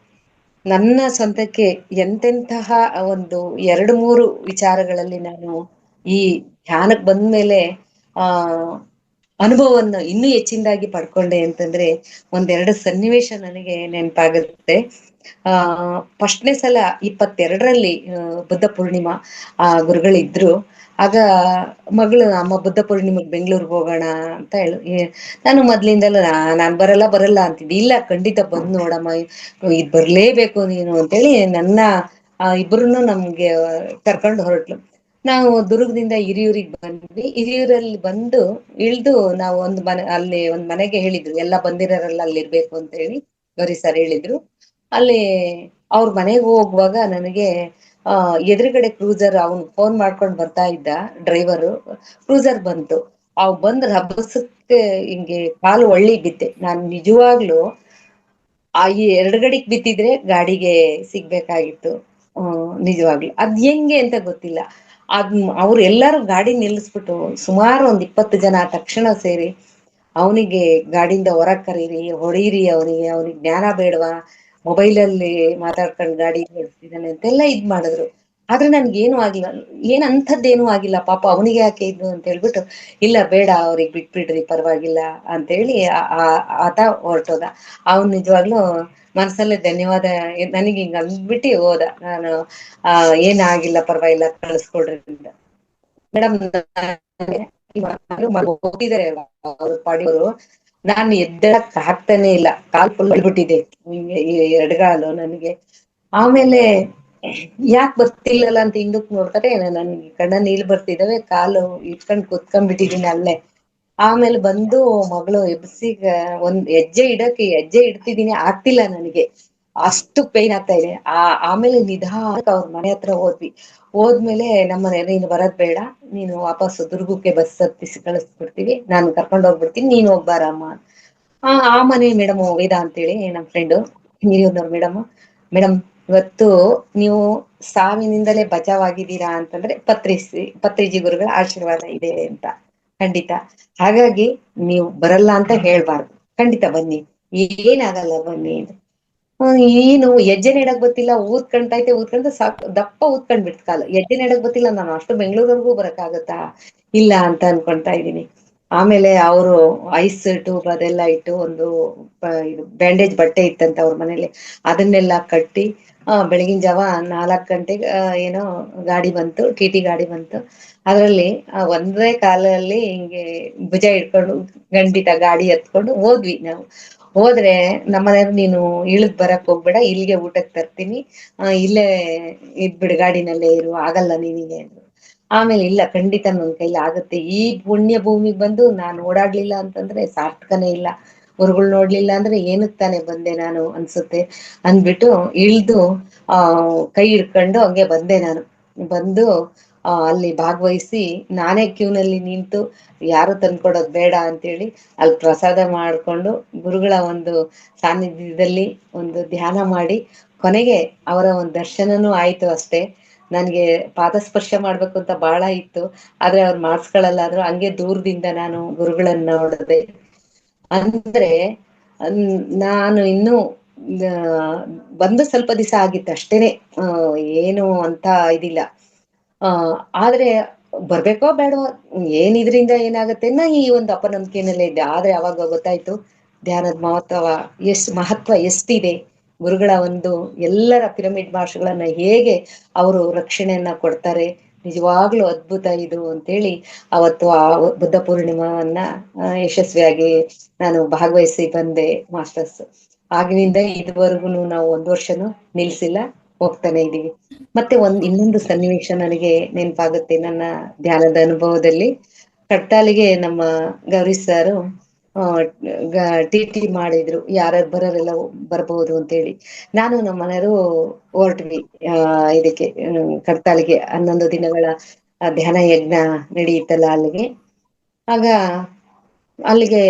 ನನ್ನ ಸ್ವಂತಕ್ಕೆ ಎಂತೆಂತಹ ಒಂದು 2-3 ವಿಚಾರಗಳಲ್ಲಿ ನಾನು ಈ ಧ್ಯಾನಕ್ ಬಂದ್ಮೇಲೆ ಆ ಅನುಭವವನ್ನು ಇನ್ನೂ ಹೆಚ್ಚಿನದಾಗಿ ಪಡ್ಕೊಂಡೆ ಅಂತಂದ್ರೆ, 1-2 ಸನ್ನಿವೇಶ ನನಗೆ ನೆನಪಾಗುತ್ತೆ. ಫಸ್ಟ್ನೇ ಸಲ 22ರಲ್ಲಿ ಬುದ್ಧ ಪೂರ್ಣಿಮಾ ಗುರುಗಳಿದ್ರು. ಆಗ ಮಗಳು, ಅಮ್ಮ ಬುದ್ಧ ಪೂರ್ಣಿಮೆಗೆ ಬೆಂಗ್ಳೂರ್ಗೆ ಹೋಗೋಣ ಅಂತ ನಾನು ಮೊದ್ಲಿಂದಲೂ ನಾನ್ ಬರಲ್ಲ ಅಂತಿದ್ದೆ. ಇಲ್ಲ ಖಂಡಿತ ಬಂದ್ ನೋಡಮ್ಮ, ಇದ್ ಬರ್ಲೇಬೇಕು ನೀನು ಅಂತೇಳಿ ನನ್ನ ಇಬ್ರುನು ನಮ್ಗೆ ಕರ್ಕೊಂಡು ಹೊರಟ್ಲು. ನಾವು ದುರ್ಗದಿಂದ ಹಿರಿಯೂರಿಗೆ ಬಂದ್ವಿ. ಹಿರಿಯೂರಲ್ಲಿ ಬಂದು ಇಳ್ದು ನಾವು ಅಲ್ಲಿ ಒಂದ್ ಮನೆಗೆ ಹೇಳಿದ್ರು, ಎಲ್ಲ ಬಂದಿರೋರೆಲ್ಲ ಅಲ್ಲಿ ಇರ್ಬೇಕು ಅಂತ ಹೇಳಿ ಗೌರಿ ಸರ್ ಹೇಳಿದ್ರು. ಅಲ್ಲಿ ಅವ್ರ ಮನೆಗೆ ಹೋಗುವಾಗ ನನಗೆ ಎದುರುಗಡೆ ಕ್ರೂಸರ್, ಅವನು ಫೋನ್ ಮಾಡ್ಕೊಂಡ್ ಬರ್ತಾ ಇದ್ದ ಡ್ರೈವರು, ಕ್ರೂಸರ್ ಬಂತು. ಅವ್ ಬಂದ್ ರಭಸಕ್ಕೆ ಹಿಂಗೆ ಕಾಲು ಒಳ್ಳಿ ಬಿದ್ದೆ. ನಾನ್ ನಿಜವಾಗ್ಲು ಈ ಎಡಗಡೆಗ್ ಬಿದ್ದಿದ್ರೆ ಗಾಡಿಗೆ ಸಿಗ್ಬೇಕಾಗಿತ್ತು. ನಿಜವಾಗ್ಲು ಅದ್ ಹೆಂಗೆ ಅಂತ ಗೊತ್ತಿಲ್ಲ. ಅವ್ರು ಎಲ್ಲಾರು ಗಾಡಿ ನಿಲ್ಲಿಸ್ಬಿಟ್ಟು ಸುಮಾರು 20 ಜನ ತಕ್ಷಣ ಸೇರಿ ಅವನಿಗೆ ಗಾಡಿಯಿಂದ ಹೊರಗ್ ಕರೀರಿ, ಹೊಡೀರಿ, ಅವನಿಗೆ ಜ್ಞಾನ ಬೇಡವಾ, ಮೊಬೈಲಲ್ಲಿ ಮಾತಾಡ್ಕೊಂಡು ಗಾಡಿ ಓಡಿಸ್ತಿದ್ದಾನೆ ಅಂತೆಲ್ಲ ಮಾಡಿದ್ರು. ಆದ್ರೆ ನನ್ಗೇನು ಆಗಿಲ್ಲ, ಏನ್ ಅಂಥದ್ದೇನು ಆಗಿಲ್ಲ ಪಾಪ, ಅವನಿಗೆ ಯಾಕೆ ಇದು ಅಂತ ಹೇಳ್ಬಿಟ್ಟು, ಇಲ್ಲ ಬೇಡ ಅವ್ರಿಗೆ ಬಿಟ್ಬಿಡ್ರಿ ಪರವಾಗಿಲ್ಲ ಅಂತೇಳಿ ಆತ ಹೊರಟೋದ. ಅವ್ನು ನಿಜವಾಗ್ಲೂ ಮನಸ್ಸಲ್ಲೇ ಧನ್ಯವಾದ ನನಗೆ ಹಿಂಗ ಅಂದ್ಬಿಟ್ಟು ಹೋದ. ನಾನು ಏನಾಗಿಲ್ಲ ಪರವಾಗಿಲ್ಲ ಕಳಿಸ್ಕೊಡ್ರಿ ಅಂತ. ಮೇಡಮ್ ಹೋಗಿದ್ದಾರೆ ಅವ್ರ ಪಾಡಿಯವರು, ನಾನು ಎದ್ದೇಳಕ್ ಆಗ್ತಾನೆ ಇಲ್ಲ, ಕಾಲ್ ಫುಲ್ ಬಿಟ್ಟಿದೆ ಎಡಗಾಲು ನನಗೆ. ಆಮೇಲೆ ಯಾಕೆ ಬರ್ತಿಲ್ಲಲ್ಲ ಅಂತ ಹಿಂದಕ್ ನೋಡ್ತಾರೆ, ನನ್ಗೆ ಕಣ್ಣ ನೀಲ್ ಬರ್ತಿದಾವೆ, ಕಾಲು ಇಟ್ಕೊಂಡ್ ಕುತ್ಕೊಂಡ್ಬಿಟ್ಟಿದೀನಿ ಅಲ್ಲೇ. ಆಮೇಲೆ ಬಂದು ಮಗಳು ಎಬ್ಸಿಗ ಒಂದ್ ಹೆಜ್ಜೆ ಇಡ್ತಿದೀನಿ, ಆಗ್ತಿಲ್ಲ ನನಗೆ, ಅಷ್ಟು ಪೈನ್ ಆಗ್ತಾ ಇದೆ. ಆಮೇಲೆ ನಿಧಾನಕ್ಕೆ ಅವ್ರ ಮನೆ ಹತ್ರ ಹೋದ್ಮೇಲೆ ನಮ್ಮನೆ, ನೀನು ಬರದ್ ಬೇಡ, ನೀನು ವಾಪಸ್ ದುರ್ಗಕ್ಕೆ ಬಸ್ ಹತ್ತಿಸಿ ಕಳಿಸ್ಬಿಡ್ತೀವಿ, ನಾನು ಕರ್ಕೊಂಡ್ ಹೋಗ್ಬಿಡ್ತೀನಿ, ನೀನ್ ಹೋಗ್ಬಾರಮ್ಮ. ಆ ಮನೆ ಮೇಡಮ್ ವೇದ ಅಂತೇಳಿ ನಮ್ ಫ್ರೆಂಡು ಹಿರಿಯೂರ್ನವ್ರು. ಮೇಡಮ್ ಇವತ್ತು ನೀವು ಸಾವಿನಿಂದಲೇ ಬಚಾವಾಗಿದ್ದೀರಾ ಅಂತಂದ್ರೆ ಪತ್ರಿಜಿ ಗುರುಗಳ ಆಶೀರ್ವಾದ ಇದೆ ಅಂತ. ಖಂಡಿತ. ಹಾಗಾಗಿ ನೀವು ಬರಲ್ಲ ಅಂತ ಹೇಳ್ಬಾರ್ದು, ಖಂಡಿತ ಬನ್ನಿ, ಏನಾಗಲ್ಲ ಬನ್ನಿ. ಏನು ಹೆಜ್ಜೆ ನೆಡಕ್ ಗೊತ್ತಿಲ್ಲ, ಊದ್ಕೊಂಡ್ರೆ ಸಾಕು, ದಪ್ಪ ಊದ್ಕೊಂಡ್ ಬಿಡ್ತ ಕಾಲು, ಹೆಜ್ಜೆ ನೆಡಕ್ ಗೊತ್ತಿಲ್ಲ, ನಾನು ಅಷ್ಟು ಬೆಂಗಳೂರಿವರೆಗೂ ಬರಕ್ ಆಗತ್ತಾ, ಇಲ್ಲ ಅಂತ ಅನ್ಕೊಂತಾ ಇದ್ದೀನಿ. ಆಮೇಲೆ ಅವರು ಐಸ್ ಟ್ಯೂಬ್ ಅದೆಲ್ಲ ಇಟ್ಟು, ಒಂದು ಇದು ಬ್ಯಾಂಡೇಜ್ ಬಟ್ಟೆ ಇತ್ತಂತ ಅವ್ರ ಮನೇಲಿ, ಅದನ್ನೆಲ್ಲ ಕಟ್ಟಿ ಬೆಳಗಿನ ಜಾವ 4 ಗಂಟೆಗೆ ಏನೋ ಗಾಡಿ ಬಂತು, ಟಿ ಗಾಡಿ ಬಂತು. ಅದ್ರಲ್ಲಿ ಒಂದೇ ಕಾಲಲ್ಲಿ ಹಿಂಗೆ ಭುಜ ಇಟ್ಕೊಂಡು ಖಂಡಿತ ಗಾಡಿ ಹತ್ಕೊಂಡು ಹೋದ್ವಿ ನಾವು. ಹೋದ್ರೆ ನಮ್ಮನೆಯವ್ರು, ನೀನು ಇಳಿದ್ ಬರಕ್ ಹೋಗ್ಬೇಡ, ಇಲ್ಲಿಗೆ ಊಟಕ್ಕೆ ತರ್ತೀನಿ, ಇಲ್ಲೇ ಇದ್ಬಿಡು, ಗಾಡಿನಲ್ಲೇ ಇರು, ಆಗಲ್ಲ ನಿನಗೆ ಅಂದ್ರು. ಆಮೇಲೆ ಇಲ್ಲ ಖಂಡಿತ ನನ್ ಕೈಲಿ ಆಗುತ್ತೆ, ಈ ಪುಣ್ಯ ಭೂಮಿಗೆ ಬಂದು ನಾನು ಓಡಾಡ್ಲಿಲ್ಲ ಅಂತಂದ್ರೆ ಸಾರ್ಥಕನೇ ಇಲ್ಲ, ಗುರುಗಳು ನೋಡ್ಲಿಲ್ಲ ಅಂದ್ರೆ ಏನಕ್ ತಾನೇ ಬಂದೆ ನಾನು ಅನ್ಸುತ್ತೆ ಅಂದ್ಬಿಟ್ಟು ಇಳ್ದು ಕೈ ಹಿಡ್ಕೊಂಡು ಹಂಗೆ ಬಂದೆ ನಾನು. ಬಂದು ಅಲ್ಲಿ ಭಾಗವಹಿಸಿ ನಾನೇ ಕ್ಯೂನಲ್ಲಿ ನಿಂತು, ಯಾರು ತಂದ್ಕೊಡೋದ್ ಬೇಡ ಅಂತೇಳಿ ಅಲ್ಲಿ ಪ್ರಸಾದ ಮಾಡ್ಕೊಂಡು ಗುರುಗಳ ಒಂದು ಸಾನ್ನಿಧ್ಯದಲ್ಲಿ ಒಂದು ಧ್ಯಾನ ಮಾಡಿ, ಕೊನೆಗೆ ಅವರ ಒಂದು ದರ್ಶನನೂ ಆಯ್ತು ಅಷ್ಟೇ. ನನ್ಗೆ ಪಾದಸ್ಪರ್ಶ ಮಾಡ್ಬೇಕು ಅಂತ ಬಹಳ ಇತ್ತು, ಆದ್ರೆ ಅವ್ರು ಮಾಡ್ಸ್ಕೊಳಲ್ಲಾದ್ರು. ಹಂಗೆ ದೂರದಿಂದ ನಾನು ಗುರುಗಳನ್ನ ನೋಡದೆ. ಅಂದ್ರೆ ನಾನು ಇನ್ನು ಬಂದು ಸ್ವಲ್ಪ ದಿವಸ ಆಗಿತ್ತು ಅಷ್ಟೇನೆ, ಏನು ಅಂತ ಇದಿಲ್ಲ. ಆದ್ರೆ ಬರ್ಬೇಕೋ ಬೇಡವೋ, ಏನಿದ್ರಿಂದ ಏನಾಗತ್ತೆ ನಾ ಈ ಒಂದು ಅಪನಂಬಿಕೆನಲ್ಲೇ ಇದ್ದೆ. ಆದ್ರೆ ಅವಾಗ ಗೊತ್ತಾಯ್ತು ಧ್ಯಾನದ ಮಹತ್ವ ಎಷ್ಟಿದೆ, ಗುರುಗಳ ಒಂದು ಎಲ್ಲರ ಪಿರಮಿಡ್ ಮಾಸ್ಟರ್ಗಳನ್ನ ಹೇಗೆ ಅವರು ರಕ್ಷಣೆಯನ್ನ ಕೊಡ್ತಾರೆ, ನಿಜವಾಗ್ಲೂ ಅದ್ಭುತ ಇದು ಅಂತೇಳಿ ಅವತ್ತು ಆ ಬುದ್ಧ ಪೂರ್ಣಿಮಾವನ್ನ ಯಶಸ್ವಿಯಾಗಿ ನಾನು ಭಾಗವಹಿಸಿ ಬಂದೆ ಮಾಸ್ಟರ್ಸ್. ಆಗಿನಿಂದ ಇದುವರೆಗೂ ನಾವು 1 ವರ್ಷನೂ ನಿಲ್ಸಿಲ್ಲ, ಹೋಗ್ತಾನೆ ಇದೀವಿ. ಮತ್ತೆ ಇನ್ನೊಂದು ಸನ್ನಿವೇಶ ನನಗೆ ನೆನಪಾಗುತ್ತೆ ನನ್ನ ಧ್ಯಾನದ ಅನುಭವದಲ್ಲಿ. ಕಟ್ಟಾಲಿಗೆ ನಮ್ಮ ಗೌರಿ ಸಾರು ಟಿ ಮಾಡಿದ್ರು, ಯಾರ್ಯಾರು ಬರೋರೆಲ್ಲ ಬರ್ಬೋದು ಅಂತೇಳಿ. ನಾನು ನಮ್ಮ ಮನೆಯವರು ಹೊರಟ್ವಿ ಇದಕ್ಕೆ ಕಡ್ತಾಲಿಗೆ, 11 ದಿನಗಳ ಧ್ಯಾನ ಯಜ್ಞ ನಡೆಯುತ್ತಲ್ಲ ಅಲ್ಲಿಗೆ. ಆಗ ಅಲ್ಲಿಗೆ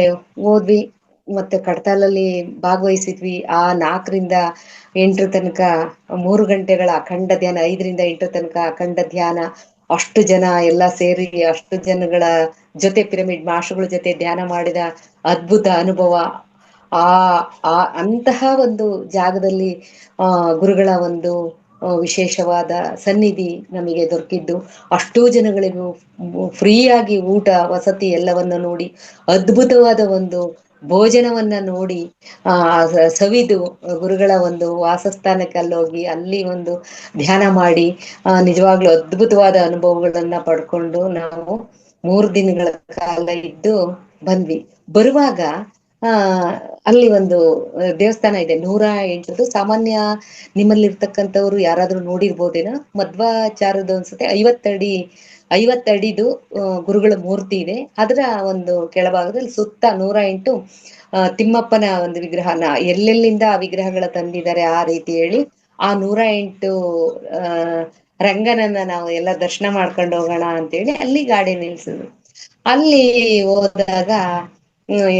ಹೋದ್ವಿ, ಮತ್ತೆ ಕಡ್ತಾಲಲ್ಲಿ ಭಾಗವಹಿಸಿದ್ವಿ. 4ರಿಂದ 8 ತನಕ 3 ಗಂಟೆಗಳ ಅಖಂಡ ಧ್ಯಾನ, 5ರಿಂದ 8 ತನಕ ಅಖಂಡ ಧ್ಯಾನ. ಅಷ್ಟು ಜನ ಎಲ್ಲ ಸೇರಿ, ಅಷ್ಟು ಜನಗಳ ಜೊತೆ ಪಿರಮಿಡ್ ಮಾಸ್ಟರ್ಗಳ ಜೊತೆ ಧ್ಯಾನ ಮಾಡಿದ ಅದ್ಭುತ ಅನುಭವ. ಅಂತಹ ಒಂದು ಜಾಗದಲ್ಲಿ ಗುರುಗಳ ಒಂದು ವಿಶೇಷವಾದ ಸನ್ನಿಧಿ ನಮಗೆ ದೊರಕಿದ್ದು. ಅಷ್ಟೂ ಜನಗಳಿಗೂ ಫ್ರೀಯಾಗಿ ಊಟ ವಸತಿ ಎಲ್ಲವನ್ನ ನೋಡಿ, ಅದ್ಭುತವಾದ ಒಂದು ಭೋಜನವನ್ನ ನೋಡಿ, ಸವಿದು ಗುರುಗಳ ಒಂದು ವಾಸಸ್ಥಾನಕ್ಕೆ ಅಲ್ಲೋಗಿ ಅಲ್ಲಿ ಒಂದು ಧ್ಯಾನ ಮಾಡಿ ನಿಜವಾಗ್ಲೂ ಅದ್ಭುತವಾದ ಅನುಭವಗಳನ್ನ ಪಡ್ಕೊಂಡು ನಾವು 3 ದಿನಗಳ ಕಾಲ ಇದ್ದು ಬಂದ್ವಿ. ಬರುವಾಗ ಅಲ್ಲಿ ಒಂದು ದೇವಸ್ಥಾನ ಇದೆ, 108. ಸಾಮಾನ್ಯ ನಿಮ್ಮಲ್ಲಿ ಇರ್ತಕ್ಕಂಥವ್ರು ಯಾರಾದ್ರೂ ನೋಡಿರ್ಬೋದೇನೋ, ಮಧ್ವಾಚಾರ್ಯದು ಅನ್ಸುತ್ತೆ. 50 ಅಡಿದು ಗುರುಗಳ ಮೂರ್ತಿ ಇದೆ. ಅದರ ಒಂದು ಕೆಳಭಾಗದಲ್ಲಿ ಸುತ್ತ 108 ತಿಮ್ಮಪ್ಪನ ಒಂದು ವಿಗ್ರಹನ, ಎಲ್ಲೆಲ್ಲಿಂದ ಆ ವಿಗ್ರಹಗಳ ತಂದಿದ್ದಾರೆ ಆ ರೀತಿ ಹೇಳಿ, ಆ 108 ರಂಗನನ್ನ ನಾವು ಎಲ್ಲ ದರ್ಶನ ಮಾಡ್ಕೊಂಡು ಹೋಗೋಣ ಅಂತೇಳಿ ಅಲ್ಲಿ ಗಾಡಿ ನಿಲ್ಸಿದ್ರು. ಅಲ್ಲಿ ಹೋದಾಗ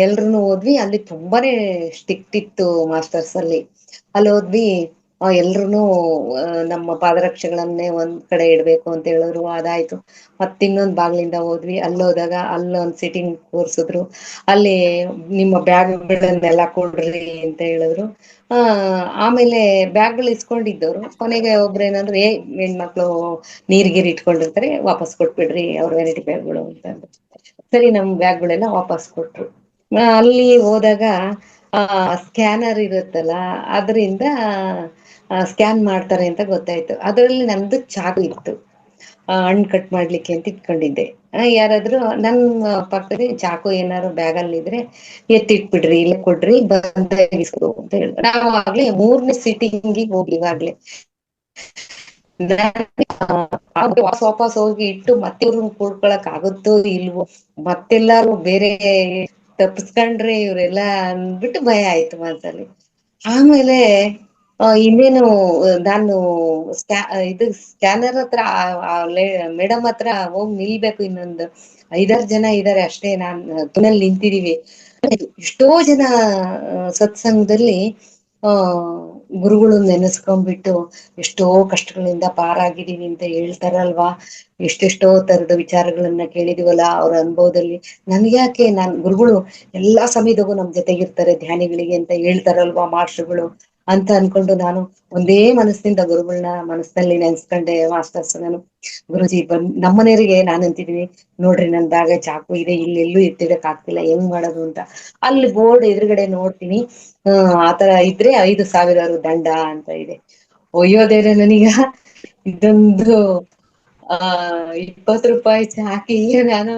ಎಲ್ರು ಹೋದ್ವಿ. ಅಲ್ಲಿ ತುಂಬಾನೇ ಸ್ಟ್ರಿಕ್ಟ್ ಇತ್ತು ಮಾಸ್ಟರ್ಸ್ ಅಲ್ಲಿ ಹೋದ್ವಿ. ಎಲ್ರು ನಮ್ಮ ಪಾದರಕ್ಷೆಗಳನ್ನೇ ಒಂದ್ ಕಡೆ ಇಡ್ಬೇಕು ಅಂತ ಹೇಳಿದ್ರು, ಅದಾಯ್ತು. ಮತ್ತಿನ್ನೊಂದ್ ಬಾಗ್ಲಿಂದ ಹೋದ್ವಿ, ಅಲ್ಲಿ ಹೋದಾಗ ಅಲ್ಲೊಂದ್ ಸಿಟ್ಟಿಂಗ್ ಕೂರ್ಸಿದ್ರು. ಅಲ್ಲಿ ನಿಮ್ಮ ಬ್ಯಾಗ್ಗಳನ್ನೆಲ್ಲ ಕೊಡ್ರಿ ಅಂತ ಹೇಳಿದ್ರು. ಆ ಆಮೇಲೆ ಬ್ಯಾಗ್ಗಳು ಇಸ್ಕೊಂಡಿದ್ದವ್ರು ಕೊನೆಗೆ ಒಬ್ರು ಏನಂದ್ರು, ಹೆಣ್ಮಕ್ಳು ನೀರ್ಗೀರ್ ಇಟ್ಕೊಂಡಿರ್ತಾರೆ, ವಾಪಸ್ ಕೊಟ್ಬಿಡ್ರಿ ಅವ್ರ ವೆರೈಟಿ ಬ್ಯಾಗ್ಗಳು ಅಂತಂದ್ರು. ಸರಿ, ನಮ್ ಬ್ಯಾಗ್ಗಳೆಲ್ಲ ವಾಪಸ್ ಕೊಟ್ರು. ಅಲ್ಲಿ ಹೋದಾಗ ಆ ಸ್ಕ್ಯಾನರ್ ಇರುತ್ತಲ್ಲ, ಅದರಿಂದ ಸ್ಕ್ಯಾನ್ ಮಾಡ್ತಾರೆ ಅಂತ ಗೊತ್ತಾಯ್ತು. ಅದರಲ್ಲಿ ನಂದು ಚಾಕು ಇತ್ತು, ಹಣ್ಣು ಕಟ್ ಮಾಡ್ಲಿಕ್ಕೆ ಅಂತ ಇಟ್ಕೊಂಡಿದ್ದೆ. ಯಾರಾದ್ರೂ ನನ್ ಪಕ್ಕದಲ್ಲಿ ಚಾಕು ಏನಾದ್ರು ಬ್ಯಾಗಲ್ಲಿ ಇದ್ರೆ ಎತ್ತಿಟ್ಬಿಡ್ರಿ, ಇಲ್ಲೇ ಕೊಡ್ರಿ, ಬಂದಾಗ ಇಸ್ಕೊ ಅಂತ ಹೇಳಿದ್ರು. ನಾವು ಆಗ್ಲೇ 3ನೇ ಸೀಟಿಂಗಿಗೆ ಹೋಗಿವಾಗ್ಲೇ ವಾಪಸ್ ಹೋಗಿ ಇಟ್ಟು ಮತ್ತೆ ಇವ್ರನ್ನ ಕೂಡ್ಕೊಳಕ್ ಆಗುತ್ತೋ ಇಲ್ವೋ, ಮತ್ತೆಲ್ಲಾರು ಬೇರೆ ತಪ್ಪಸ್ಕೊಂಡ್ರೆ ಇವ್ರೆಲ್ಲಾ ಅಂದ್ಬಿಟ್ಟು ಭಯ ಆಯ್ತು ಮನ್ಸಲ್ಲಿ. ಆಮೇಲೆ ಇನ್ನೇನು ನಾನು ಇದು ಸ್ಕ್ಯಾನರ್ ಹತ್ರ ಮೇಡಮ್ ಹತ್ರ ಹೋಗಿ ನಿಲ್ಬೇಕು, ಇನ್ನೊಂದು 5-6 ಜನ ಇದ್ದಾರೆ ಅಷ್ಟೇ, ಕ್ಯೂನಲ್ಲಿ ನಿಂತಿದೀವಿ. ಎಷ್ಟೋ ಜನ ಸತ್ಸಂಗದಲ್ಲಿ ಆ ಗುರುಗಳು ನೆನೆಸ್ಕೊಂಡ್ಬಿಟ್ಟು ಎಷ್ಟೋ ಕಷ್ಟಗಳಿಂದ ಪಾರಾಗಿದೀವಿ ಅಂತ ಹೇಳ್ತಾರಲ್ವಾ. ಎಷ್ಟೆಷ್ಟೋ ತರದ ವಿಚಾರಗಳನ್ನ ಕೇಳಿದಿವಲ್ಲ ಅವ್ರ ಅನುಭವದಲ್ಲಿ. ನನ್ಗ್ಯಾಕೆ, ಗುರುಗಳು ಎಲ್ಲಾ ಸಮಯದಗೂ ನಮ್ ಜೊತೆಗಿರ್ತಾರೆ ಧ್ಯಾನಿಗಳಿಗೆ ಅಂತ ಹೇಳ್ತಾರಲ್ವಾ ಮಾಸ್ಟರ್ಗಳು ಅಂತ ಅನ್ಕೊಂಡು, ನಾನು ಒಂದೇ ಮನಸ್ಸಿನಿಂದ ಗುರುಗಳನ್ನ ಮನಸ್ಸಿನಲ್ಲಿ ನೆನ್ಸ್ಕೊಂಡೆ. ಮಾಸ್ಟರ್ಸ್, ನಾನು ಗುರುಜಿ ನಮ್ಮನೆಯವರಿಗೆ ನಾನು ಅಂತಿದೀನಿ ನೋಡ್ರಿ, ನನ್ ಬ್ಯಾಗ ಚಾಕು ಇದೆ, ಇಲ್ಲೆಲ್ಲೂ ಎತ್ತಿಡಕ್ ಆಗ್ತಿಲ್ಲ, ಹೆಂಗ್ ಮಾಡೋದು ಅಂತ. ಅಲ್ಲಿ ಬೋರ್ಡ್ ಎದುರುಗಡೆ ನೋಡ್ತೀನಿ, ಆತರ ಇದ್ರೆ 5,000 ದಂಡ ಅಂತ ಇದೆ. ಒಯ್ಯೋದೇನೆ ನನೀಗ ಇದೊಂದು ಆ 20 ರೂಪಾಯಿ ಚಾಕಿಗೆ ನಾನು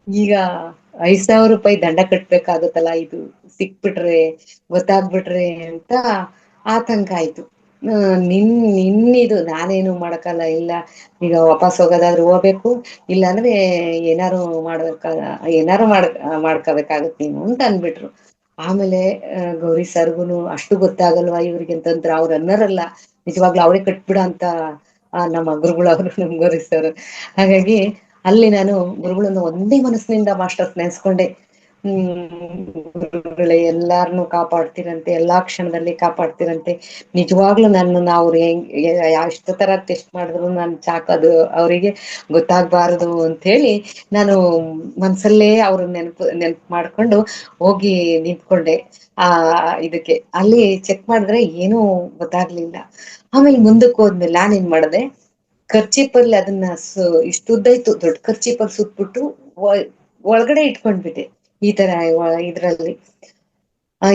ಈಗ 5,000 ರೂಪಾಯಿ ದಂಡ ಕಟ್ಬೇಕಾಗುತ್ತಲ್ಲ, ಇದು ಸಿಕ್ಬಿಟ್ರೆ, ಗೊತ್ತಾಗ್ಬಿಟ್ರೆ ಅಂತ ಆತಂಕ ಆಯ್ತು. ನಿನ್ನಿದು ನಾನೇನು ಮಾಡಕ್ಕಲ್ಲ, ಇಲ್ಲ ಈಗ ವಾಪಸ್ ಹೋಗೋದಾದ್ರು ಹೋಗ್ಬೇಕು, ಇಲ್ಲಾಂದ್ರೆ ಏನಾರು ಮಾಡ್ಕೋಬೇಕಾಗತ್ ನೀನು ಅಂತ ಅಂದ್ಬಿಟ್ರು. ಆಮೇಲೆ ಗೌರಿ ಸರ್ಗುನು ಅಷ್ಟು ಗೊತ್ತಾಗಲ್ವಾ ಇವ್ರಿಗೆ ಅಂತಂದ್ರ, ಅವ್ರು ಅನ್ನರಲ್ಲ, ನಿಜವಾಗ್ಲೂ ಅವರೇ ಕಟ್ಬಿಡ ಅಂತ ನಮ್ಮ ಗುರುಗಳು ಅವರು, ನಮ್ ಗೌರಿ ಸರ್. ಹಾಗಾಗಿ ಅಲ್ಲಿ ನಾನು ಗುರುಗಳನ್ನು ಒಂದೇ ಮನಸ್ಸಿನಿಂದ ಮಾಸ್ಟರ್ಸ್ ನೆನ್ಸ್ಕೊಂಡೆ. ಗುರುಗಳೇ, ಎಲ್ಲಾರನು ಕಾಪಾಡ್ತಿರಂತೆ, ಎಲ್ಲಾ ಕ್ಷಣದಲ್ಲಿ ಕಾಪಾಡ್ತಿರಂತೆ. ನಿಜವಾಗ್ಲೂ ನನ್ನನ್ನು ಅವ್ರು ಎಷ್ಟು ತರ ಟೆಸ್ಟ್ ಮಾಡಿದ್ರು ನನ್ ಚಾಕದು ಅವರಿಗೆ ಗೊತ್ತಾಗ್ಬಾರದು ಅಂತ ಹೇಳಿ ನಾನು ಮನ್ಸಲ್ಲೇ ಅವ್ರ ನೆನ್ಪು ಮಾಡ್ಕೊಂಡು ಹೋಗಿ ನಿಂತ್ಕೊಂಡೆ. ಆ ಇದಕ್ಕೆ ಅಲ್ಲಿ ಚೆಕ್ ಮಾಡಿದ್ರೆ ಏನೂ ಗೊತ್ತಾಗ್ಲಿಲ್ಲ. ಆಮೇಲೆ ಮುಂದಕ್ಕೆ ಹೋದ್ಮೇಲೆ ನಾನೇನ್ ಮಾಡ್ದೆ, ಖರ್ಚಿಪಲ್ಲಿ ಅದನ್ನ ಇಷ್ಟು ಉದ್ದ ಇತ್ತು ದೊಡ್ಡ ಖರ್ಚಿಪಲ್ಲಿ ಸುತ್ಬಿಟ್ಟು ಒಳಗಡೆ ಇಟ್ಕೊಂಡ್ಬಿಟ್ಟೆ. ಈ ತರ ಇದ್ರಲ್ಲಿ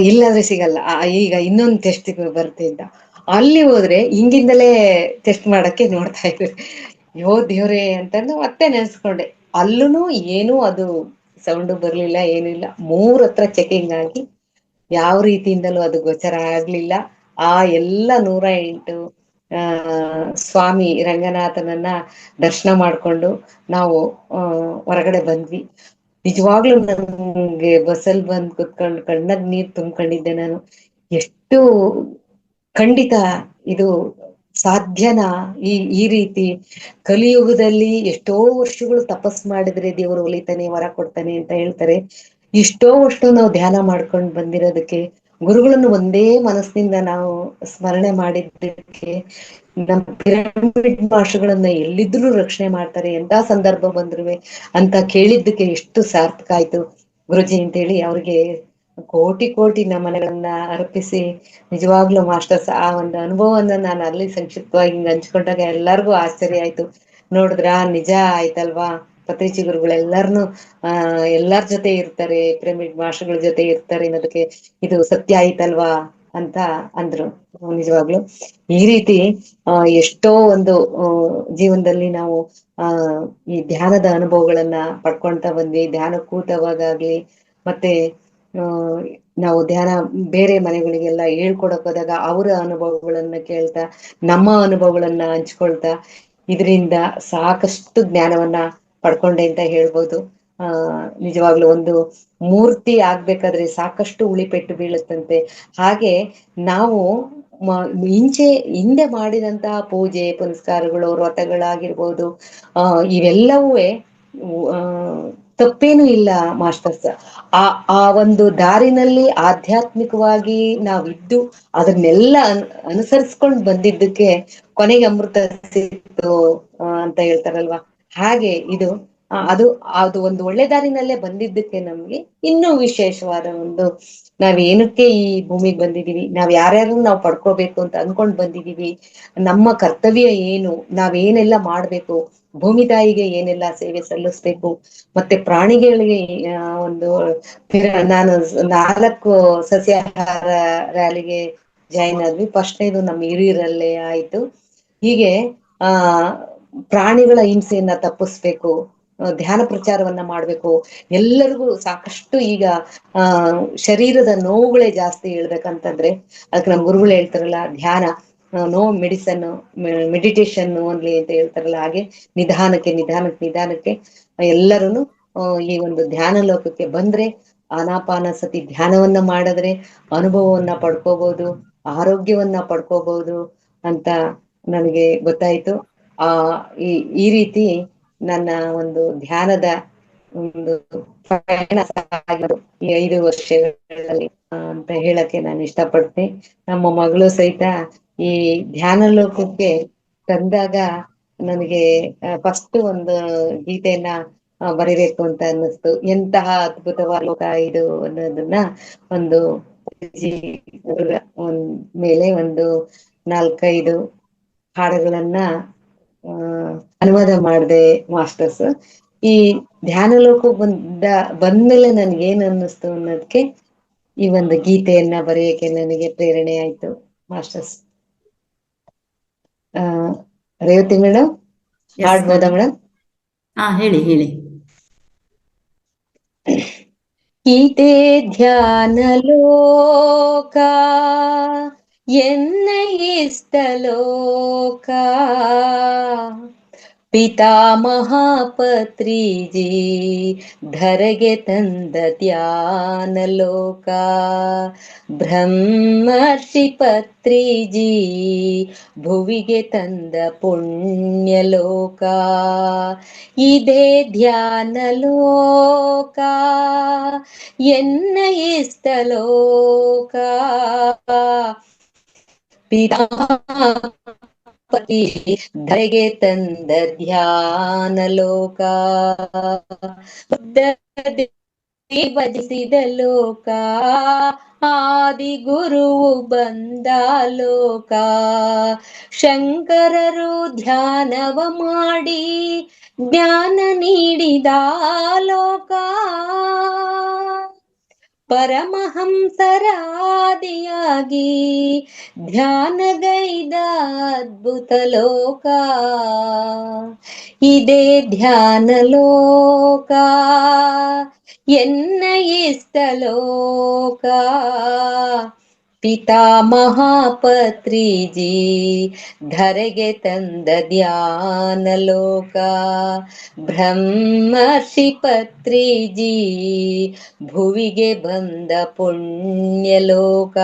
ಇಲ್ಲಾಂದ್ರೆ ಸಿಗಲ್ಲ, ಈಗ ಇನ್ನೊಂದು ಟೆಸ್ಟ್ ಬರುತ್ತೆ ಅಂತ. ಅಲ್ಲಿ ಹೋದ್ರೆ ಹಿಂದಿಂದಲೇ ಟೆಸ್ಟ್ ಮಾಡಕ್ಕೆ ನೋಡ್ತಾ ಇದ್ರು. ಯೋ ದೇವ್ರೇ ಅಂತಂದು ಮತ್ತೆ ನೆನ್ಸ್ಕೊಂಡೆ. ಅಲ್ಲೂನು ಏನೂ ಅದು ಸೌಂಡು ಬರ್ಲಿಲ್ಲ, ಏನೂ ಇಲ್ಲ. 3 ಹತ್ರ ಚೆಕಿಂಗ್ ಆಗಿ ಯಾವ ರೀತಿಯಿಂದಲೂ ಅದು ಗೋಚರ ಆಗ್ಲಿಲ್ಲ. ಆ ಎಲ್ಲ 108 ಸ್ವಾಮಿ ರಂಗನಾಥನನ್ನ ದರ್ಶನ ಮಾಡ್ಕೊಂಡು ನಾವು ಹೊರಗಡೆ ಬಂದ್ವಿ. ನಿಜವಾಗ್ಲೂ ನನ್ಗೆ ಬಸ್ಸಲ್ಲಿ ಬಂದ್ ಕುತ್ಕೊಂಡು ಕಣ್ಣಗ್ ನೀರ್ ತುಂಬ್ಕೊಂಡಿದ್ದೆ ನಾನು. ಎಷ್ಟು ಖಂಡಿತ ಇದು ಸಾಧ್ಯನಾ, ಈ ರೀತಿ ಕಲಿಯುಗದಲ್ಲಿ ಎಷ್ಟೋ ವರ್ಷಗಳು ತಪಸ್ ಮಾಡಿದ್ರೆ ದೇವರು ಒಲಿತಾನೆ, ವರ ಕೊಡ್ತಾನೆ ಅಂತ ಹೇಳ್ತಾರೆ. ಇಷ್ಟೋ ವರ್ಷ ನಾವು ಧ್ಯಾನ ಮಾಡ್ಕೊಂಡು ಬಂದಿರೋದಕ್ಕೆ, ಗುರುಗಳನ್ನು ಒಂದೇ ಮನಸ್ಸಿನಿಂದ ನಾವು ಸ್ಮರಣೆ ಮಾಡಿದ್ದಕ್ಕೆ, ನಮ್ಮ ಪಿರಮಿಡ್ ಭಾಷೆಗಳನ್ನ ಎಲ್ಲಿದ್ರು ರಕ್ಷಣೆ ಮಾಡ್ತಾರೆ ಎಂತ ಸಂದರ್ಭ ಬಂದ್ರುವೆ ಅಂತ ಕೇಳಿದ್ದಕ್ಕೆ ಎಷ್ಟು ಸಾರ್ಥಕ ಆಯ್ತು ಗುರುಜಿ ಅಂತೇಳಿ ಅವ್ರಿಗೆ ಕೋಟಿ ಕೋಟಿ ನಮನಗಳನ್ನ ಅರ್ಪಿಸಿ, ನಿಜವಾಗ್ಲೂ ಮಾಸ್ಟರ್ಸ್ ಆ ಒಂದು ಅನುಭವವನ್ನ ನಾನು ಅಲ್ಲಿ ಸಂಕ್ಷಿಪ್ತವಾಗಿ ಹಿಂಗ್ ಹಂಚ್ಕೊಂಡಾಗ ಎಲ್ಲರಿಗೂ ಆಶ್ಚರ್ಯ ಆಯ್ತು. ನೋಡಿದ್ರ ನಿಜ ಆಯ್ತಲ್ವಾ, ಪತ್ರಿಜಿ ಗುರುಗಳು ಎಲ್ಲಾರ ಜೊತೆ ಇರ್ತಾರೆ, ಪಿರಮಿಡ್ ಮಾಸ್ಟರ್ಗಳ ಜೊತೆ ಇರ್ತಾರೆ ಅನ್ನೋದಕ್ಕೆ ಇದು ಸತ್ಯ ಆಯ್ತಲ್ವಾ ಅಂತ ಅಂದ್ರು. ನಿಜವಾಗ್ಲು ಈ ರೀತಿ ಎಷ್ಟೋ ಒಂದು ಜೀವನದಲ್ಲಿ ನಾವು ಈ ಧ್ಯಾನದ ಅನುಭವಗಳನ್ನ ಪಡ್ಕೊಳ್ತಾ ಬಂದ್ವಿ. ಧ್ಯಾನ ಕೂತವಾಗ್ಲಿ, ಮತ್ತೆ ನಾವು ಧ್ಯಾನ ಬೇರೆ ಮನೆಗಳಿಗೆಲ್ಲ ಹೇಳ್ಕೊಡಕ್ ಹೋದಾಗ ಅವರ ಅನುಭವಗಳನ್ನ ಕೇಳ್ತಾ, ನಮ್ಮ ಅನುಭವಗಳನ್ನ ಹಂಚ್ಕೊಳ್ತಾ, ಇದರಿಂದ ಸಾಕಷ್ಟು ಜ್ಞಾನವನ್ನ ಪಡ್ಕೊಂಡೆ ಅಂತ ಹೇಳ್ಬೋದು. ನಿಜವಾಗ್ಲೂ ಒಂದು ಮೂರ್ತಿ ಆಗ್ಬೇಕಾದ್ರೆ ಸಾಕಷ್ಟು ಉಳಿಪೆಟ್ಟು ಬೀಳುತ್ತಂತೆ. ಹಾಗೆ ನಾವು ಹಿಂದೆ ಮಾಡಿದಂತಹ ಪೂಜೆ ಪುನಸ್ಕಾರಗಳು, ವ್ರತಗಳಾಗಿರ್ಬೋದು, ಇವೆಲ್ಲವೂ ತಪ್ಪೇನೂ ಇಲ್ಲ ಮಾಸ್ಟರ್ಸ್. ಆ ಆ ಒಂದು ದಾರಿನಲ್ಲಿ ಆಧ್ಯಾತ್ಮಿಕವಾಗಿ ನಾವಿದ್ದು ಅದನ್ನೆಲ್ಲ ಅನುಸರಿಸ್ಕೊಂಡು ಬಂದಿದ್ದಕ್ಕೆ ಕೊನೆಗೆ ಅಮೃತ ಸಿಕ್ತು ಅಂತ ಹೇಳ್ತಾರಲ್ವಾ, ಹಾಗೆ ಇದು ಅದು ಅದು ಒಂದು ಒಳ್ಳೆ ದಾರಿನಲ್ಲೇ ಬಂದಿದ್ದಕ್ಕೆ ನಮ್ಗೆ ಇನ್ನೂ ವಿಶೇಷವಾದ ಒಂದು, ನಾವ್ ಏನಕ್ಕೆ ಈ ಭೂಮಿಗೆ ಬಂದಿದೀವಿ, ನಾವ್ ಯಾರ್ಯಾರು ನಾವು ಪಡ್ಕೋಬೇಕು ಅಂತ ಅನ್ಕೊಂಡ್ ಬಂದಿದೀವಿ, ನಮ್ಮ ಕರ್ತವ್ಯ ಏನು, ನಾವೇನೆಲ್ಲ ಮಾಡ್ಬೇಕು, ಭೂಮಿ ತಾಯಿಗೆ ಏನೆಲ್ಲ ಸೇವೆ ಸಲ್ಲಿಸ್ಬೇಕು, ಮತ್ತೆ ಪ್ರಾಣಿಗಳಿಗೆ ಒಂದು ನಾನು 4 ಸಸ್ಯಾಹಾರ ರ್ಯಾಲಿಗೆ ಜಾಯಿನ್ ಆದ್ವಿ. ಫಸ್ಟ್ನೇದು ನಮ್ಮ ಹಿರಿಯೂರಲ್ಲೇ ಆಯ್ತು. ಹೀಗೆ ಆ ಪ್ರಾಣಿಗಳ ಹಿಂಸೆಯನ್ನ ತಪ್ಪಿಸ್ಬೇಕು, ಧ್ಯಾನ ಪ್ರಚಾರವನ್ನ ಮಾಡ್ಬೇಕು. ಎಲ್ಲರಿಗೂ ಸಾಕಷ್ಟು ಈಗ ಆ ಶರೀರದ ನೋವುಗಳೇ ಜಾಸ್ತಿ ಹೇಳ್ಬೇಕಂತಂದ್ರೆ, ಅದಕ್ಕೆ ನಮ್ ಗುರುಗಳು ಹೇಳ್ತಾರಲ್ಲ, ಧ್ಯಾನ ನೋ ಮೆಡಿಸನ್ ಮೆಡಿಟೇಷನ್ ಓನ್ಲಿ ಅಂತ ಹೇಳ್ತಾರಲ್ಲ, ಹಾಗೆ ನಿಧಾನಕ್ಕೆ ನಿಧಾನಕ್ಕೆ ನಿಧಾನಕ್ಕೆ ಎಲ್ಲರೂ ಈ ಒಂದು ಧ್ಯಾನ ಲೋಕಕ್ಕೆ ಬಂದ್ರೆ, ಆನಾಪಾನ ಸತಿ ಧ್ಯಾನವನ್ನ ಮಾಡಿದ್ರೆ ಅನುಭವವನ್ನ ಪಡ್ಕೋಬಹುದು, ಆರೋಗ್ಯವನ್ನ ಪಡ್ಕೋಬಹುದು ಅಂತ ನನಗೆ ಗೊತ್ತಾಯ್ತು. ಆ ಈ ಈ ರೀತಿ ನನ್ನ ಒಂದು ಧ್ಯಾನದ ಒಂದು ಪಯಣ ಸಾಗಿದ್ದು ಈ 5 ವರ್ಷಗಳಲ್ಲಿ ಅಂತ ಹೇಳಕ್ಕೆ ನಾನು ಇಷ್ಟಪಡ್ತೀನಿ. ನಮ್ಮ ಮಗಳು ಸಹಿತ ಈ ಧ್ಯಾನ ಲೋಕಕ್ಕೆ ತಂದಾಗ ನನಗೆ ಫಸ್ಟ್ ಒಂದು ಗೀತೆಯನ್ನ ಬರಿಬೇಕು ಅಂತ ಅನ್ನಿಸ್ತು. ಎಂತಹ ಅದ್ಭುತವಾದ ಲೋಕ ಇದು ಅನ್ನೋದನ್ನ ಒಂದು ಮೇಲೆ ಒಂದು 4-5 ಹಾಡುಗಳನ್ನ ಆ ಅನುವಾದ ಮಾಡಿದೆ ಮಾಸ್ಟರ್ಸ್. ಈ ಧ್ಯಾನ ಲೋಕ ಬಂದ್ಮೇಲೆ ನನ್ಗೆ ಏನ್ ಅನ್ನಿಸ್ತು ಅನ್ನೋದಕ್ಕೆ ಈ ಒಂದು ಗೀತೆಯನ್ನ ಬರೆಯಕ್ಕೆ ನನಗೆ ಪ್ರೇರಣೆ ಆಯ್ತು ಮಾಸ್ಟರ್ಸ್. ಆ ರೇವತಿ ಮೇಡಮ್, ಹಾಡ್ಬೋದಾ ಮೇಡಮ್? ಹೇಳಿ ಹೇಳಿ. ಇದೇ ಧ್ಯಾನ ಲೋಕ ಎನ್ನ ಇಷ್ಟಲೋಕ, ಪಿತಾಮಹ ಪತ್ರಿಜಿ ಧರೆಗೆ ತಂದ ಧ್ಯಾನ ಲೋಕ, ಬ್ರಹ್ಮರ್ಷಿ ಪತ್ರಿಜಿ ಭುವಿಗೆ ತಂದ ಪುಣ್ಯ ಲೋಕ. ಇದೇ ಧ್ಯಾನ ಲೋಕ ಎನ್ನ ಇಷ್ಟಲೋಕ, ಪಿತಾಪತಿ ಧರೆಗೆ ತಂದ ಧ್ಯಾನ ಲೋಕ, ಭಜಿಸಿದ ಲೋಕ, ಆದಿ ಗುರುವು ಬಂದ ಲೋಕ, ಶಂಕರರು ಧ್ಯಾನವ ಮಾಡಿ ಜ್ಞಾನ ನೀಡಿದ ಲೋಕ, ಪರಮಹಂಸರಾದಿಯಾಗಿ ಧ್ಯಾನಗೈದ ಅದ್ಭುತ ಲೋಕ. ಇದೇ ಧ್ಯಾನ ಲೋಕ ಎನ್ನ ಇಷ್ಟಲೋಕ, ಪಿತಾಮಹ ಪತ್ರಿಜಿ ಧರೆಗೆ ತಂದ ಧ್ಯಾನ ಲೋಕ, ಬ್ರಹ್ಮರ್ಷಿ ಪತ್ರಿಜಿ ಭುವಿಗೆ ಬಂದ ಪುಣ್ಯ ಲೋಕ.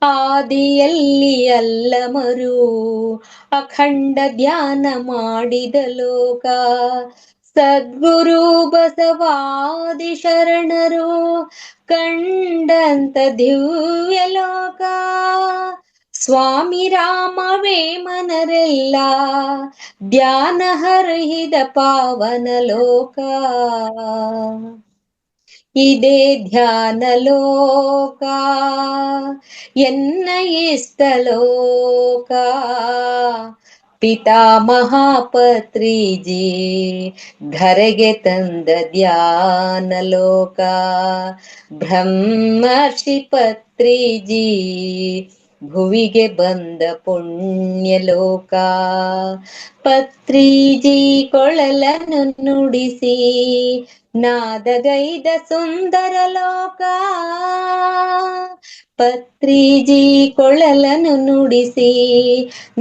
ಆದಿಯಲ್ಲಿ ಅಲ್ಲಮರು ಅಖಂಡ ಧ್ಯಾನ ಮಾಡಿದ ಲೋಕ, ಸದ್ಗುರು ಬಸವಾದಿ ಶರಣರು ಕಂಡಂತ ದಿವ್ಯ ಲೋಕ, ಸ್ವಾಮಿ ರಾಮ ವೇಮನರೆಲ್ಲ ಧ್ಯಾನ ಹರಿದ ಪಾವನ ಲೋಕ. ಇದೇ ಧ್ಯಾನ ಲೋಕ ಎನ್ನ ಇಷ್ಟಲೋಕ, ಪಿತಾಮಹ ಪತ್ರಿಜಿ ಧರೆಗೆ ತಂದ ಧ್ಯಾನ ಲೋಕ, ಬ್ರಹ್ಮರ್ಷಿ ಪತ್ರಿಜಿ ಭುವಿಗೆ ಬಂದ ಪುಣ್ಯ ಲೋಕ. ಪತ್ರಿಜಿ ಕೊಳಲನ್ನು ನುಡಿಸಿ ನಾದಗೈದ ಸುಂದರ ಲೋಕ, ಪತ್ರಿಜಿ ಕೊಳಲನ್ನು ನುಡಿಸಿ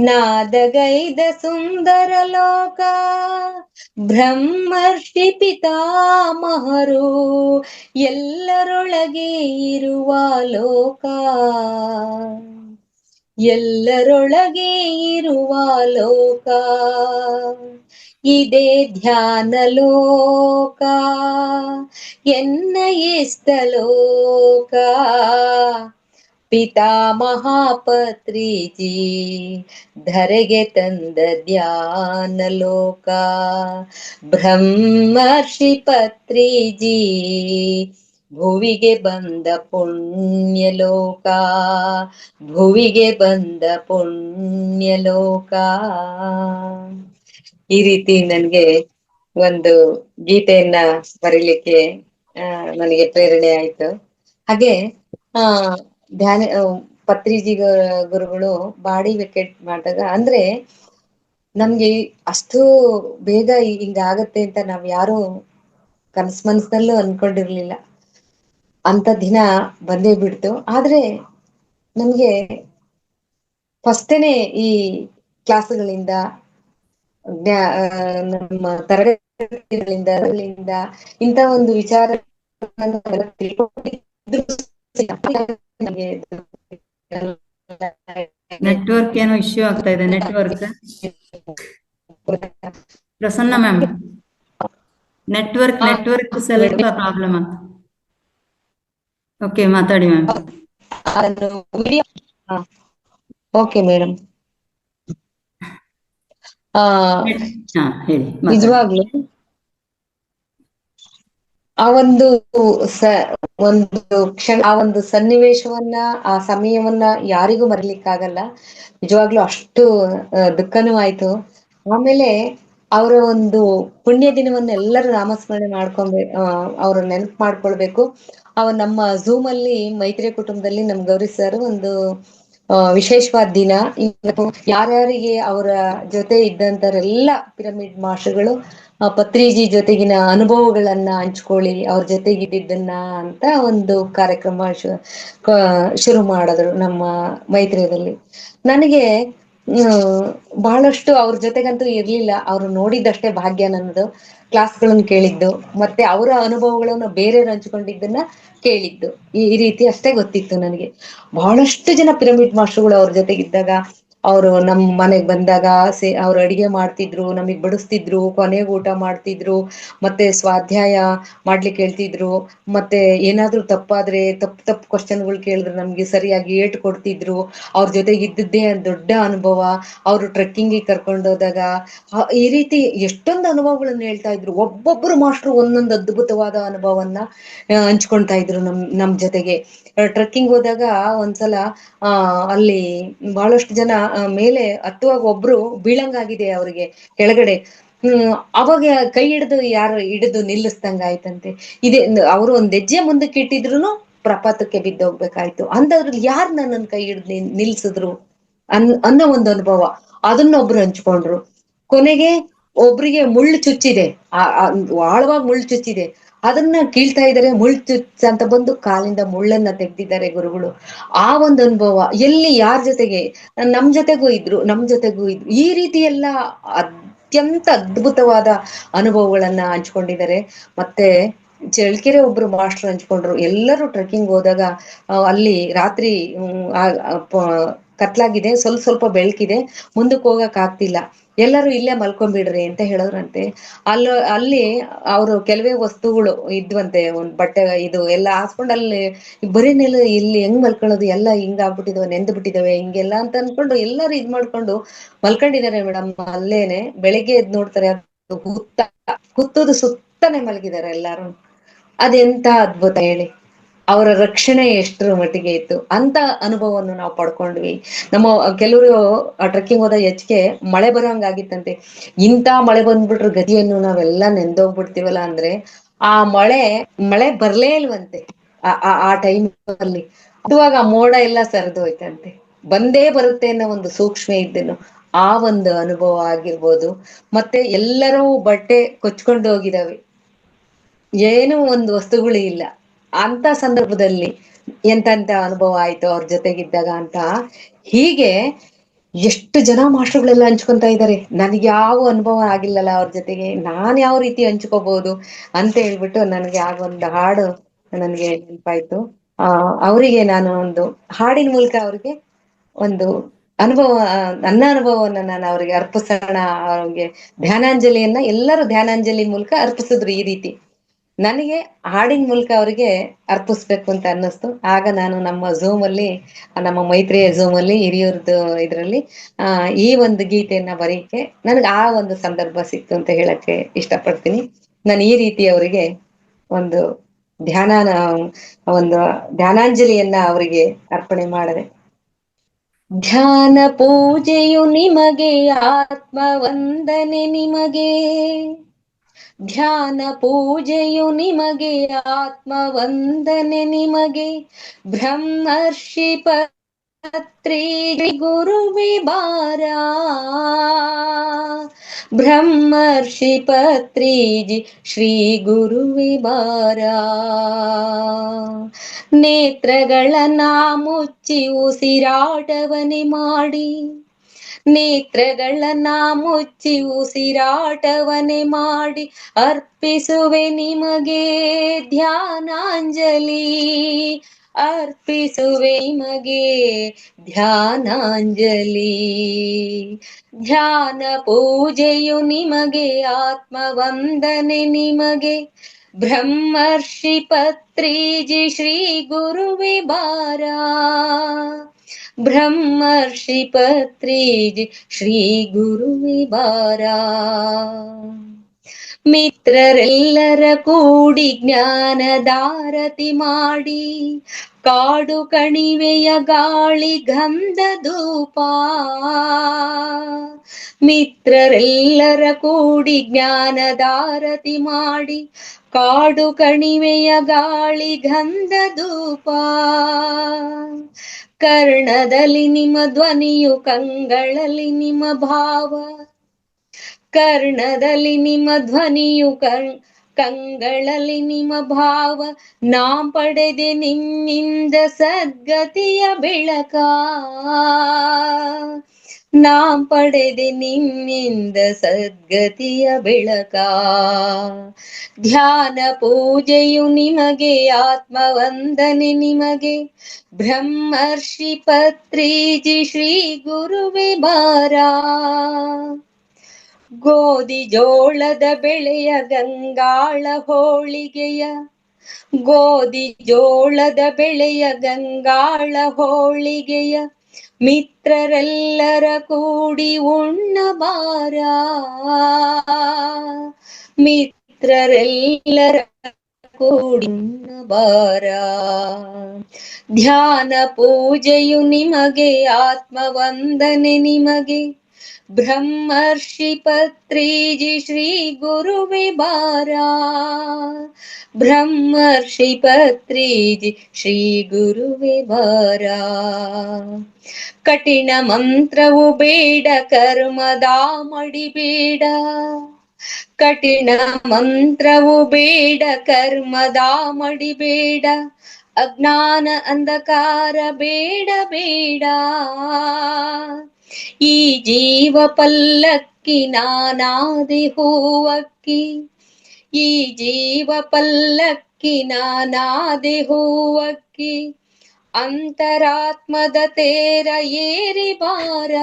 ನಾದಗೈದ ಸುಂದರ ಲೋಕ, ಬ್ರಹ್ಮರ್ಷಿ ಪಿತಾಮಹರು ಎಲ್ಲರೊಳಗೆ ಇರುವ ಲೋಕ, ಎಲ್ಲರೊಳಗೆ ಇರುವ ಲೋಕ. ಇದೇ ಧ್ಯಾನ ಲೋಕ ಎನ್ನ ಇಷ್ಟಲೋಕ ಪಿತಾಮಹ ಪತ್ರಿಜಿ ಧರೆಗೆ ತಂದ ಧ್ಯಾನ ಲೋಕ ಬ್ರಹ್ಮರ್ಷಿ ಪತ್ರಿಜಿ ಭುವಿಗೆ ಬಂದ ಪುಣ್ಯ ಲೋಕ ಭುವಿಗೆ ಬಂದ ಪುಣ್ಯ ಲೋಕ. ಈ ರೀತಿ ನನ್ಗೆ ಒಂದು ಗೀತೆಯನ್ನ ಬರೀಲಿಕ್ಕೆ ನನಗೆ ಪ್ರೇರಣೆ ಆಯ್ತು. ಹಾಗೆ ಆ ಧ್ಯಾನ ಪತ್ರಿಜಿ ಗುರುಗಳು ಬಾಡಿ ವಿಕೆಟ್ ಮಾಡಿದಾಗ ಅಂದ್ರೆ ನಮ್ಗೆ ಅಷ್ಟು ಬೇಗ ಹಿಂಗ ಆಗತ್ತೆ ಅಂತ ನಾವ್ ಯಾರು ಮನಸ್ನಲ್ಲೂ ಅನ್ಕೊಂಡಿರ್ಲಿಲ್ಲ. ಅಂತ ದಿನ ಬಂದೇ ಬಿಡ್ತು. ಆದ್ರೆ ನಮ್ಗೆ ಫಸ್ಟೇನೆ ಈ ಕ್ಲಾಸುಗಳಿಂದ ನಮ್ಮ ತರಗತಿಗಳಿಂದ ಇಂಥ ಒಂದು ವಿಚಾರ ನೆಟ್ವರ್ಕ್ ಏನೋ ಇಶ್ಯೂ ಆಗ್ತಾ ಇದೆ. ನೆಟ್ವರ್ಕ್ ಪ್ರಸನ್ನ ಮ್ಯಾಮ್, ನೆಟ್ವರ್ಕ್ ಸ್ವಲ್ಪ ಪ್ರಾಬ್ಲಮ್ ಅಂತ. ಓಕೆ, ಮಾತಾಡಿ ಮ್ಯಾಮ್. Okay madam. ಹೇಳಿ. ನಿಜವಾಗ್ಲು ಆ ಒಂದು ಕ್ಷಣ, ಆ ಒಂದು ಸನ್ನಿವೇಶವನ್ನ, ಆ ಸಮಯವನ್ನ ಯಾರಿಗೂ ಮರಿಲಿಕ್ಕಾಗಲ್ಲ. ನಿಜವಾಗ್ಲೂ ಅಷ್ಟು ದುಃಖನೂ ಆಯ್ತು. ಆಮೇಲೆ ಅವರ ಒಂದು ಪುಣ್ಯ ದಿನವನ್ನ ಎಲ್ಲರೂ ನಾಮಸ್ಮರಣೆ ಅವ್ರ ನೆನಪು ಮಾಡ್ಕೊಳ್ಬೇಕು. ನಮ್ಮ ಝೂಮ್ ಅಲ್ಲಿ ಮೈತ್ರಿಯ ಕುಟುಂಬದಲ್ಲಿ ನಮ್ ಗೌರಿ ಸರ್ ಒಂದು ವಿಶೇಷವಾದ ದಿನ. ಯಾರ್ಯಾರಿಗೆ ಅವರ ಜೊತೆ ಇದ್ದಂತರೆಲ್ಲ ಪಿರಮಿಡ್ ಮಾಸ್ಟರ್ಗಳು ಪತ್ರಿಜಿ ಜೊತೆಗಿನ ಅನುಭವಗಳನ್ನ ಹಂಚ್ಕೊಳ್ಳಿ, ಅವ್ರ ಜೊತೆಗಿದ್ದನ್ನ ಅಂತ ಒಂದು ಕಾರ್ಯಕ್ರಮ ಶುರು ಮಾಡಿದ್ರು ನಮ್ಮ ಮೈತ್ರಿಯದಲ್ಲಿ. ನನಗೆ ಬಹಳಷ್ಟು ಅವ್ರ ಜೊತೆಗಂತೂ ಇರ್ಲಿಲ್ಲ, ಅವ್ರು ನೋಡಿದ್ದಷ್ಟೇ ಭಾಗ್ಯ ನನ್ನದು. ಕ್ಲಾಸ್ಗಳನ್ನ ಕೇಳಿದ್ದು, ಮತ್ತೆ ಅವರ ಅನುಭವಗಳನ್ನು ಬೇರೆಯವ್ರು ಹಂಚ್ಕೊಂಡಿದ್ದನ್ನ ಕೇಳಿದ್ದು, ಈ ರೀತಿ ಅಷ್ಟೇ ಗೊತ್ತಿತ್ತು ನನಗೆ. ಬಹಳಷ್ಟು ಜನ ಪಿರಮಿಡ್ ಮಾಸ್ಟರ್ಗಳು ಅವ್ರ ಜೊತೆಗಿದ್ದಾಗ, ಅವರು ನಮ್ ಮನೆಗ್ ಬಂದಾಗ ಅವ್ರು ಅಡಿಗೆ ಮಾಡ್ತಿದ್ರು, ನಮಗ್ ಬಡಿಸ್ತಿದ್ರು, ಕೊನೆಗೆ ಊಟ ಮಾಡ್ತಿದ್ರು, ಮತ್ತೆ ಸ್ವಾಧ್ಯಾಯ ಮಾಡ್ಲಿಕ್ಕೆ ಹೇಳ್ತಿದ್ರು. ಮತ್ತೆ ಏನಾದ್ರೂ ತಪ್ಪಾದ್ರೆ ತಪ್ಪು ಕ್ವಶನ್ಗಳು ಕೇಳಿದ್ರೆ ನಮ್ಗೆ ಸರಿಯಾಗಿ ಏಟ್ ಕೊಡ್ತಿದ್ರು. ಅವ್ರ ಜೊತೆಗೆ ಇದ್ದದ್ದೇ ದೊಡ್ಡ ಅನುಭವ. ಅವರು ಟ್ರೆಕ್ಕಿಂಗಿಗೆ ಕರ್ಕೊಂಡೋದಾಗ ಈ ರೀತಿ ಎಷ್ಟೊಂದು ಅನುಭವಗಳನ್ನ ಹೇಳ್ತಾ ಇದ್ರು. ಒಬ್ಬೊಬ್ರು ಮಾಸ್ಟ್ರು ಒಂದೊಂದು ಅದ್ಭುತವಾದ ಅನುಭವನ್ನ ಹಂಚ್ಕೊಳ್ತಾ ಇದ್ರು ನಮ್ ಜೊತೆಗೆ. ಟ್ರೆಕ್ಕಿಂಗ್ ಹೋದಾಗ ಒಂದ್ಸಲ ಅಲ್ಲಿ ಬಹಳಷ್ಟು ಜನ ಮೇಲೆ ಹತ್ತುವಾಗ ಒಬ್ರು ಬೀಳಂಗಾಗಿದೆ ಅವ್ರಿಗೆ ಕೆಳಗಡೆ. ಅವಾಗ ಕೈ ಹಿಡಿದು ನಿಲ್ಲಿಸ್ದಂಗ ಆಯ್ತಂತೆ. ಅವರು ಒಂದ್ ಹೆಜ್ಜೆ ಮುಂದಕ್ಕೆ ಇಟ್ಟಿದ್ರುನು ಪ್ರಪಾತಕ್ಕೆ ಬಿದ್ದೋಗ್ಬೇಕಾಯ್ತು. ಅಂತದ್ರಲ್ಲಿ ಯಾರು ನನ್ನನ್ ಕೈ ಹಿಡ್ದು ನಿಲ್ಸಿದ್ರು ಅನ್ನೋ ಒಂದು ಅನುಭವ, ಅದನ್ನ ಒಬ್ರು ಹಂಚ್ಕೊಂಡ್ರು. ಕೊನೆಗೆ ಒಬ್ರಿಗೆ ಮುಳ್ಳು ಚುಚ್ಚಿದೆ, ಆಳವಾಗಿ ಮುಳ್ಳು ಚುಚ್ಚಿದೆ, ಅದನ್ನ ಕೀಳ್ತಾ ಇದಾರೆ. ಮುಳ್ಳು ಚುಚ್ಚ ಅಂತ ಬಂದು ಕಾಲಿಂದ ಮುಳ್ಳನ್ನ ತೆಗ್ದಿದ್ದಾರೆ ಗುರುಗಳು. ಆ ಒಂದು ಅನುಭವ ಎಲ್ಲಿ ಯಾರ ಜೊತೆಗೆ, ನಮ್ ಜೊತೆಗೂ ಇದ್ರು. ಈ ರೀತಿ ಎಲ್ಲ ಅತ್ಯಂತ ಅದ್ಭುತವಾದ ಅನುಭವಗಳನ್ನ ಹಂಚ್ಕೊಂಡಿದ್ದಾರೆ. ಮತ್ತೆ ಚಳ್ಳಕೆರೆ ಒಬ್ರು ಮಾಸ್ಟರ್ ಹಂಚ್ಕೊಂಡ್ರು. ಎಲ್ಲರೂ ಟ್ರೆಕ್ಕಿಂಗ್ ಹೋದಾಗ ಅಲ್ಲಿ ರಾತ್ರಿ ಕತ್ಲಾಗಿದೆ, ಸ್ವಲ್ಪ ಬೆಳಕಿದೆ, ಮುಂದಕ್ಕೆ ಹೋಗಕ್ ಆಗ್ತಿಲ್ಲ, ಎಲ್ಲರೂ ಇಲ್ಲೇ ಮಲ್ಕೊಂಡ್ಬಿಡ್ರಿ ಅಂತ ಹೇಳೋರಂತೆ. ಅಲ್ಲಿ ಅವರು ಕೆಲವೇ ವಸ್ತುಗಳು ಇದ್ವಂತೆ, ಒಂದ್ ಬಟ್ಟೆ ಇದು ಎಲ್ಲ ಹಾಸ್ಕೊಂಡ್ ಅಲ್ಲಿ ಬರೀನೆಲ್ಲ ಇಲ್ಲಿ ಹೆಂಗ್ ಮಲ್ಕೊಳ್ಳೋದು, ಎಲ್ಲ ಹಿಂಗ ಆಗ್ಬಿಟ್ಟಿದಾವೆ, ನೆಂದು ಬಿಟ್ಟಿದಾವೆ ಹಿಂಗೆಲ್ಲ ಅಂತ ಅನ್ಕೊಂಡು ಎಲ್ಲರೂ ಇದ್ ಮಾಡ್ಕೊಂಡು ಮಲ್ಕೊಂಡಿದ್ದಾರೆ ಮೇಡಮ್. ಅಲ್ಲೇನೆ ಬೆಳಿಗ್ಗೆ ಎದ್ದು ನೋಡ್ತಾರೆ, ಹುತ್ತದ ಸುತ್ತನೆ ಮಲಗಿದ್ದಾರೆ ಎಲ್ಲಾರು. ಅದೆಂತ ಅದ್ಭುತ ಹೇಳಿ. ಅವರ ರಕ್ಷಣೆ ಎಷ್ಟರ ಮಟ್ಟಿಗೆ ಇತ್ತು ಅಂತ ಅನುಭವವನ್ನು ನಾವು ಪಡ್ಕೊಂಡ್ವಿ. ನಮ್ಮ ಕೆಲವರು ಟ್ರೆಕ್ಕಿಂಗ್ ಹೋದ ಹೆಚ್ಚಿಗೆ ಮಳೆ ಬರೋಂಗಾಗಿತ್ತಂತೆ. ಇಂಥ ಮಳೆ ಬಂದ್ಬಿಟ್ರೆ ಗತಿಯನ್ನು ನಾವೆಲ್ಲಾ ನೆಂದೋಗ್ಬಿಡ್ತೀವಲ್ಲ ಅಂದ್ರೆ, ಆ ಮಳೆ ಬರ್ಲೇ ಇಲ್ವಂತೆ ಆ ಟೈಮ್ ಅಲ್ಲಿ. ಅದುವಾಗ ಮೋಡ ಎಲ್ಲ ಸರಿದು ಹೋಯ್ತಂತೆ. ಬಂದೇ ಬರುತ್ತೆ ಅನ್ನೋ ಒಂದು ಸೂಕ್ಷ್ಮ ಇದ್ದೇನು, ಆ ಒಂದು ಅನುಭವ ಆಗಿರ್ಬೋದು. ಮತ್ತೆ ಎಲ್ಲರೂ ಬಟ್ಟೆ ಕೊಚ್ಕೊಂಡು ಹೋಗಿದಾವೆ, ಏನೂ ಒಂದು ವಸ್ತುಗಳು ಇಲ್ಲ. ಅಂತ ಸಂದರ್ಭದಲ್ಲಿ ಎಂತೆಂತ ಅನುಭವ ಆಯ್ತು ಅವ್ರ ಜೊತೆಗಿದ್ದಾಗ ಅಂತ. ಹೀಗೆ ಎಷ್ಟು ಜನ ಮಾಸ್ಟರ್ಗಳೆಲ್ಲ ಹಂಚ್ಕೊಂತಾ ಇದ್ದಾರೆ. ನನಗೆ ಯಾವ ಅನುಭವ ಆಗಿಲ್ಲಲ್ಲ ಅವ್ರ ಜೊತೆಗೆ, ನಾನ್ ಯಾವ ರೀತಿ ಹಂಚ್ಕೋಬಹುದು ಅಂತ ಹೇಳ್ಬಿಟ್ಟು ನನಗೆ ಆಗ ಒಂದು ಹಾಡು ನನಗೆ ನೆನಪಾಯ್ತು. ಅವರಿಗೆ ನಾನು ಒಂದು ಹಾಡಿನ ಮೂಲಕ ಅವ್ರಿಗೆ ಒಂದು ಅನುಭವ, ನನ್ನ ಅನುಭವವನ್ನ ನಾನು ಅವರಿಗೆ ಅರ್ಪಿಸೋಣ, ಅವ್ರಿಗೆ ಧ್ಯಾನಾಂಜಲಿಯನ್ನ ಎಲ್ಲರೂ ಧ್ಯಾನಾಂಜಲಿ ಮೂಲಕ ಅರ್ಪಿಸಿದ್ರು ಈ ರೀತಿ. ನನಗೆ ಹಾಡಿನ ಮೂಲಕ ಅವರಿಗೆ ಅರ್ಪಿಸ್ಬೇಕು ಅಂತ ಅನ್ನಿಸ್ತು. ಆಗ ನಾನು ನಮ್ಮ ಝೂಮ್ ಅಲ್ಲಿ, ನಮ್ಮ ಮೈತ್ರಿಯ ಝೂಮ್ ಅಲ್ಲಿ ಹಿರಿಯೂರ್ದು ಇದ್ರಲ್ಲಿ ಈ ಒಂದು ಗೀತೆಯನ್ನ ಬರೀಕೆ ನನಗೆ ಆ ಒಂದು ಸಂದರ್ಭ ಸಿಕ್ತು ಅಂತ ಹೇಳಕ್ಕೆ ಇಷ್ಟಪಡ್ತೀನಿ. ನಾನು ಈ ರೀತಿ ಅವರಿಗೆ ಒಂದು ಧ್ಯಾನ ಒಂದು ಧ್ಯಾನಾಂಜಲಿಯನ್ನ ಅವರಿಗೆ ಅರ್ಪಣೆ ಮಾಡಿದೆ. ಧ್ಯಾನ ಪೂಜೆಯು ನಿಮಗೆ, ಆತ್ಮ ವಂದನೆ ನಿಮಗೆ. ಧ್ಯಾನ ಪೂಜೆಯು ನಿಮಗೆ, ಆತ್ಮ ವಂದನೆ ನಿಮಗೆ. ಬ್ರಹ್ಮರ್ಷಿ ಪತ್ರಿ ಗುರುವಿ ಬಾರ, ಬ್ರಹ್ಮರ್ಷಿ ಪತ್ರಿಜಿ ಶ್ರೀ ಗುರುವಿ ಬಾರ. ನೇತ್ರಗಳನ್ನ ಮುಚ್ಚಿ ಉಸಿರಾಟವನೆ ಮಾಡಿ, ನೇತ್ರಗಳನ್ನ ಮುಚ್ಚಿ ಉಸಿರಾಟವನೆ ಮಾಡಿ ಅರ್ಪಿಸುವೆ ನಿಮಗೆ ಧ್ಯಾನಾಂಜಲಿ, ಅರ್ಪಿಸುವೆ ನಿಮಗೆ ಧ್ಯಾನಾಂಜಲಿ. ಧ್ಯಾನ ಪೂಜೆಯು ನಿಮಗೆ, ಆತ್ಮ ವಂದನೆ ನಿಮಗೆ. ಬ್ರಹ್ಮರ್ಷಿ ಪತ್ರಿಜಿ ಶ್ರೀ ಗುರುವಿ ಬಾರ, ಬ್ರಹ್ಮರ್ಷಿ ಪತ್ರಿಜಿ ಶ್ರೀ ಗುರುವಿ ಬಾರ. ಮಿತ್ರರೆಲ್ಲರ ಕೂಡಿ ಜ್ಞಾನದಾರತಿ ಮಾಡಿ, ಕಾಡು ಕಣಿವೆಯ ಗಾಳಿ ಗಂಧ ಧೂಪ. ಮಿತ್ರರೆಲ್ಲರ ಕೂಡಿ ಜ್ಞಾನದಾರತಿ ಮಾಡಿ, ಕಾಡು ಕಣಿವೆಯ ಗಾಳಿ ಗಂಧ ಧೂಪ. ಕರ್ಣದಲ್ಲಿ ನಿಮ್ಮ ಧ್ವನಿಯು, ಕಂಗಳಲ್ಲಿ ನಿಮ್ಮ ಭಾವ. ಕರ್ಣದಲ್ಲಿ ನಿಮ್ಮ ಧ್ವನಿಯು, ಕಂಗಳಲ್ಲಿ ನಿಮ್ಮ ಭಾವ. ನಾ ಪಡೆದೆ ನಿಮ್ಮಿಂದ ಸದ್ಗತಿಯ ಬೆಳಕ, ನಾ ಪಡೆದೆ ನಿಮ್ಮಿಂದ ಸದ್ಗತಿಯ ಬೆಳಕ. ಧ್ಯಾನ ಪೂಜೆಯು ನಿಮಗೆ, ಆತ್ಮ ವಂದನೆ ನಿಮಗೆ. ಬ್ರಹ್ಮರ್ಷಿ ಪತ್ರಿಜಿ ಶ್ರೀ ಗುರುವೆ ಬಾರ. ಗೋಧಿ ಜೋಳದ ಬೆಳೆಯ ಗಂಗಾಳ ಹೋಳಿಗೆಯ, ಗೋಧಿ ಜೋಳದ ಬೆಳೆಯ ಗಂಗಾಳ ಹೋಳಿಗೆಯ. ಮಿತ್ರರೆಲ್ಲರ ಕೂಡಿ ಉಣ್ಣಬಾರ, ಮಿತ್ರರೆಲ್ಲರ ಕೂಡಿ ಉಣ್ಣಬಾರ. ಧ್ಯಾನ ಪೂಜೆಯು ನಿಮಗೆ, ಆತ್ಮ ವಂದನೆ ನಿಮಗೆ. ಬ್ರಹ್ಮರ್ಷಿ ಪತ್ರಿಜಿ ಶ್ರೀ ಗುರುವೆ ಬಾರ, ಬ್ರಹ್ಮರ್ಷಿ ಪತ್ರಿಜಿ ಶ್ರೀ ಗುರುವೆ ಬಾರ. ಕಠಿಣ ಮಂತ್ರವು ಬೇಡ, ಕರ್ಮದ ಮಡಿ ಬೇಡ. ಕಠಿಣ ಮಂತ್ರವು ಬೇಡ, ಕರ್ಮದ ಮಡಿ ಬೇಡ. ಅಜ್ಞಾನ ಅಂಧಕಾರ ಬೇಡ ಬೇಡ. ಈ ಜೀವ ಪಲ್ಲಕ್ಕಿ ನಾನಾದೆ ಹೂವಕ್ಕಿ, ಈ ಜೀವ ಪಲ್ಲಕ್ಕಿ ನಾನಾದೆ ಹೂವಕ್ಕಿ. ಅಂತರಾತ್ಮದ ತೇರ ಏರಿ ಬಾರ,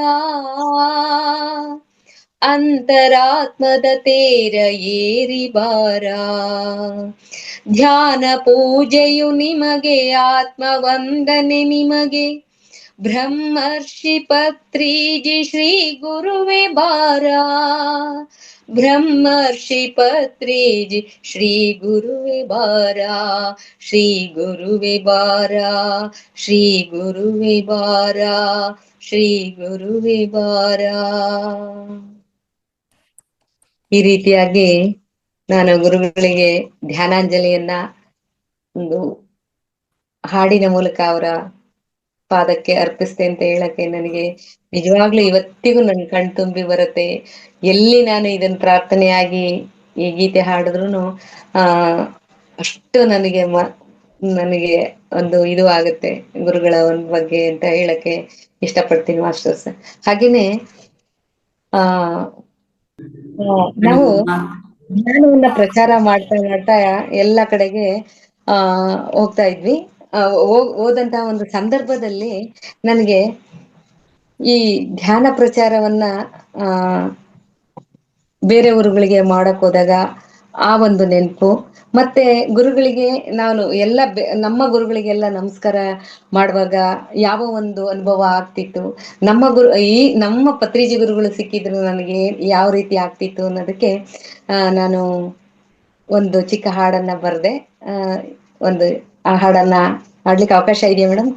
ಅಂತರಾತ್ಮದ ತೇರ ಏರಿ ಬಾರ. ಧ್ಯಾನ ಪೂಜೆಯು ನಿಮಗೆ, ಆತ್ಮ ವಂದನೆ ನಿಮಗೆ. ಬ್ರಹ್ಮರ್ಷಿ ಪತ್ರಿಜಿ ಶ್ರೀ ಗುರುವೆ ಬಾರ, ಬ್ರಹ್ಮರ್ಷಿ ಪತ್ರಿಜಿ ಶ್ರೀ ಗುರುವೆ ಬಾರ. ಶ್ರೀ ಗುರುವೆ ಬಾರ, ಶ್ರೀ ಗುರುವೆ ಬಾರ, ಶ್ರೀ ಗುರುವೆ ಬಾರ. ಈ ರೀತಿಯಾಗಿ ನಾನು ಗುರುಗಳಿಗೆ ಧ್ಯಾನಾಂಜಲಿಯನ್ನ ಒಂದು ಹಾಡಿನ ಮೂಲಕ ಅವರ ಪಾದಕ್ಕೆ ಅರ್ಪಿಸ್ತೆ ಅಂತ ಹೇಳಕ್ಕೆ ನನಗೆ ನಿಜವಾಗ್ಲೂ ಇವತ್ತಿಗೂ ನನ್ ಕಣ್ ತುಂಬಿ ಬರುತ್ತೆ. ಎಲ್ಲಿ ನಾನು ಇದನ್ನ ಪ್ರಾರ್ಥನೆಯಾಗಿ ಈ ಗೀತೆ ಹಾಡಿದ್ರು ಅಷ್ಟು ನನಗೆ ಒಂದು ಇದು ಆಗುತ್ತೆ ಗುರುಗಳ ಒಂದ್ ಬಗ್ಗೆ ಅಂತ ಹೇಳಕ್ಕೆ ಇಷ್ಟಪಡ್ತೀನಿ ಮಾಸ್ಟರ್ಸ್. ಹಾಗೇನೆ ಆ ನಾವು ಜ್ಞಾನವನ್ನ ಪ್ರಚಾರ ಮಾಡ್ತಾ ಮಾಡ್ತಾ ಎಲ್ಲ ಕಡೆಗೆ ಹೋಗ್ತಾ ಇದ್ವಿ. ಹೋದಂತಹ ಒಂದು ಸಂದರ್ಭದಲ್ಲಿ ನನಗೆ ಈ ಧ್ಯಾನ ಪ್ರಚಾರವನ್ನ ಆ ಬೇರೆ ಊರುಗಳಿಗೆ ಮಾಡಕ್ ಹೋದಾಗ ಆ ಒಂದು ನೆನಪು, ಮತ್ತೆ ಗುರುಗಳಿಗೆ ನಾನು ಎಲ್ಲ ನಮ್ಮ ಗುರುಗಳಿಗೆಲ್ಲ ನಮಸ್ಕಾರ ಮಾಡುವಾಗ ಯಾವ ಒಂದು ಅನುಭವ ಆಗ್ತಿತ್ತು, ನಮ್ಮ ಪತ್ರಿಜಿ ಗುರುಗಳು ಸಿಕ್ಕಿದ್ರು ನನಗೆ ಯಾವ ರೀತಿ ಆಗ್ತಿತ್ತು ಅನ್ನೋದಕ್ಕೆ ನಾನು ಒಂದು ಚಿಕ್ಕ ಹಾಡನ್ನ ಬರ್ದೆ. ಒಂದು ಆ ಹಾಡನ್ನ ಹಾಡ್ಲಿಕ್ಕೆ ಅವಕಾಶ ಇದೆಯಾ ಮೇಡಮ್?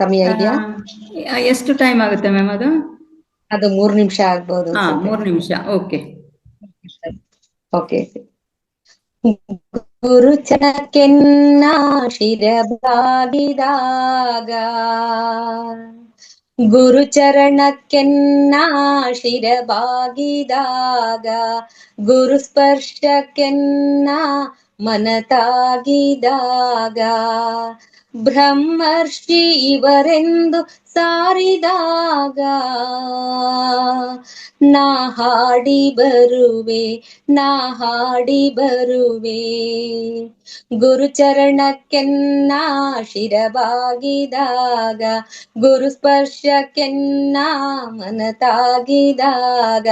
ಸಮಯ ಇದೆಯಾ? ಎಷ್ಟು ಟೈಮ್ ಆಗುತ್ತೆ ಮ್ಯಾಮ್ ಅದು? ಅದು 3 ನಿಮಿಷ ಆಗ್ಬೋದು ಹಾ, ಅನ್ಸುತ್ತೆ. 3 ನಿಮಿಷ. ಓಕೆ. ಓಕೆ. ಗುರುಚರಣಕ್ಕೆನ್ನ ಶಿರಬಾಗಿದಾಗ, ಗುರುಚರಣಕ್ಕೆನ್ನ ಶಿರಬಾಗಿದಾಗ, ಗುರು ಸ್ಪರ್ಶಕ್ಕೆನ್ನ ಮನತಾಗಿದಾಗ, ಬ್ರಹ್ಮರ್ಷಿ ಇವರೆಂದು ಸಾರಿದಾಗ, ನಾ ಹಾಡಿ ಬರುವೆ, ನಾ ಹಾಡಿ ಬರುವೆ. ಗುರುಚರಣಕ್ಕೆನ್ನ ಶಿರಬಾಗಿದಾಗ, ಗುರು ಸ್ಪರ್ಶಕ್ಕೆನ್ನ ಮನತಾಗಿದಾಗ,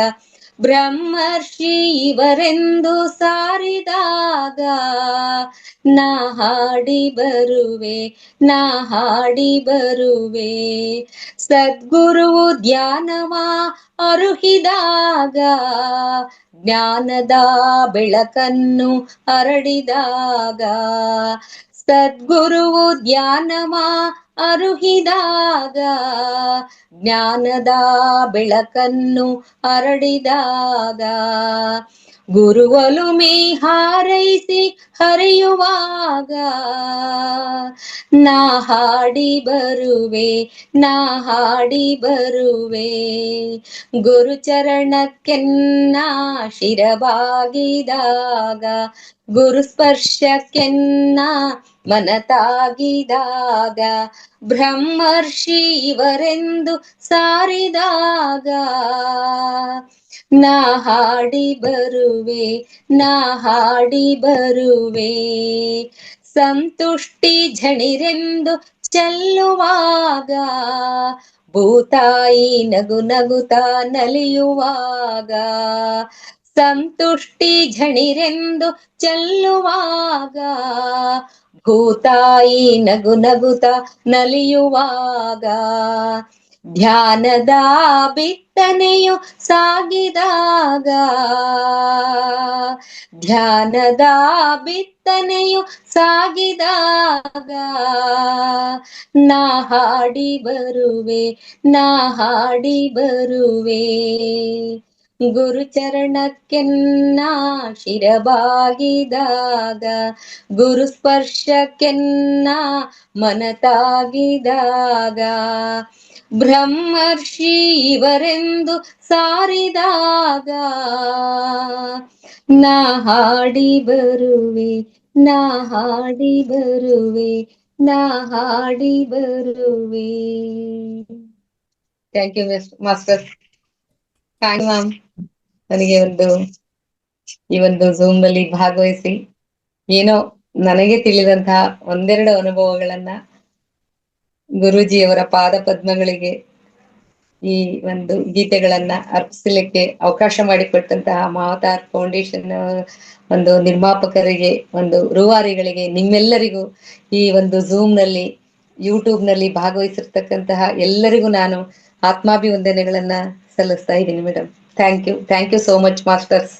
ಬ್ರಹ್ಮರ್ಷಿ ಇವರೆಂದು ಸಾರಿದಾಗ, ನಾ ಹಾಡಿ ಬರುವೆ, ನಾ ಹಾಡಿ ಬರುವೆ. ಸದ್ಗುರುವು ಧ್ಯಾನವ ಅರುಹಿದಾಗ, ಜ್ಞಾನದ ಬೆಳಕನ್ನು ಹರಡಿದಾಗ, ಸದ್ಗುರುವು ಧ್ಯಾನವ ಅರುಹಿದಾಗ, ಜ್ಞಾನದ ಬೆಳಕನ್ನು ಹರಡಿದಾಗ, ಗುರುವೊಲುಮೆ ಹಾರೈಸಿ ಹರಿಯುವಾಗ, ನಾ ಹಾಡಿ ಬರುವೆ, ನಾ ಹಾಡಿ ಬರುವೆ. ಗುರುಚರಣಕ್ಕೆನ್ನ ಶಿರಬಾಗಿದಾಗ, ಗುರು ಸ್ಪರ್ಶಕ್ಕೆನ್ನ ಮನತಾಗಿದಾಗ, ಬ್ರಹ್ಮರ್ಷಿ ಇವರೆಂದು ಸಾರಿದಾಗ, ನಾ ಹಾಡಿ ಬರುವೆ, ನಾ ಹಾಡಿ ಬರುವೆ. ಸಂತುಷ್ಟಿ ಝಣಿರೆಂದು ಚೆಲ್ಲುವಾಗ, ಭೂತಾಯಿ ನಗು ನಗುತ್ತಾ ನಲಿಯುವಾಗ, ಸಂತುಷ್ಟಿ ಝಣಿರೆಂದು ಚೆಲ್ಲುವಾಗ, ಭೂತಾಯಿ ನಗು ನಗುತ್ತಾ ನಲಿಯುವಾಗ, ಧ್ಯಾನದ ಬಿತ್ತನೆಯು ಸಾಗಿದಾಗ, ಧ್ಯಾನದ ಬಿತ್ತನೆಯು ಸಾಗಿದಾಗ, ನಾ ಹಾಡಿ ಬರುವೆ, ನಾ ಹಾಡಿ ಬರುವೆ. ಗುರುಚರಣಕ್ಕೆನ್ನ ಶಿರಬಾಗಿದಾಗ, ಗುರು ಸ್ಪರ್ಶಕ್ಕೆನ್ನ ಮನತಾಗಿದಾಗ, ಬ್ರಹ್ಮರ್ಷಿ ಇವರೆಂದು ಸಾರಿದಾಗ, ನಾ ಹಾಡಿ ಬರುವೆ, ನಾ ಹಾಡಿ ಬರುವೆ, ನಾ ಹಾಡಿ ಬರುವೆ. Thank you master. Thank ma'am. ನನಗೆ ಈ ಒಂದು ಝೂಮ್ ನಲ್ಲಿ ಭಾಗವಹಿಸಿ ಏನೋ ನನಗೆ ತಿಳಿದಂತಹ ಒಂದೆರಡು ಅನುಭವಗಳನ್ನ ಗುರೂಜಿಯವರ ಪಾದ ಪದ್ಮಗಳಿಗೆ ಈ ಒಂದು ಗೀತೆಗಳನ್ನ ಅರ್ಪಿಸಲಿಕ್ಕೆ ಅವಕಾಶ ಮಾಡಿಕೊಟ್ಟಂತಹ ಮಾವತಾರ್ ಫೌಂಡೇಶನ್ ಒಂದು ನಿರ್ಮಾಪಕರಿಗೆ, ಒಂದು ರೂವಾರಿಗಳಿಗೆ, ನಿಮ್ಮೆಲ್ಲರಿಗೂ ಈ ಒಂದು ಝೂಮ್ ನಲ್ಲಿ, ಯೂಟ್ಯೂಬ್ ನಲ್ಲಿ ಭಾಗವಹಿಸಿರ್ತಕ್ಕಂತಹ ಎಲ್ಲರಿಗೂ ನಾನು ಆತ್ಮಾಭಿವಂದನೆಗಳನ್ನ ಸಲ್ಲಿಸ್ತಾ ಇದ್ದೀನಿ madam. Thank you so much masters.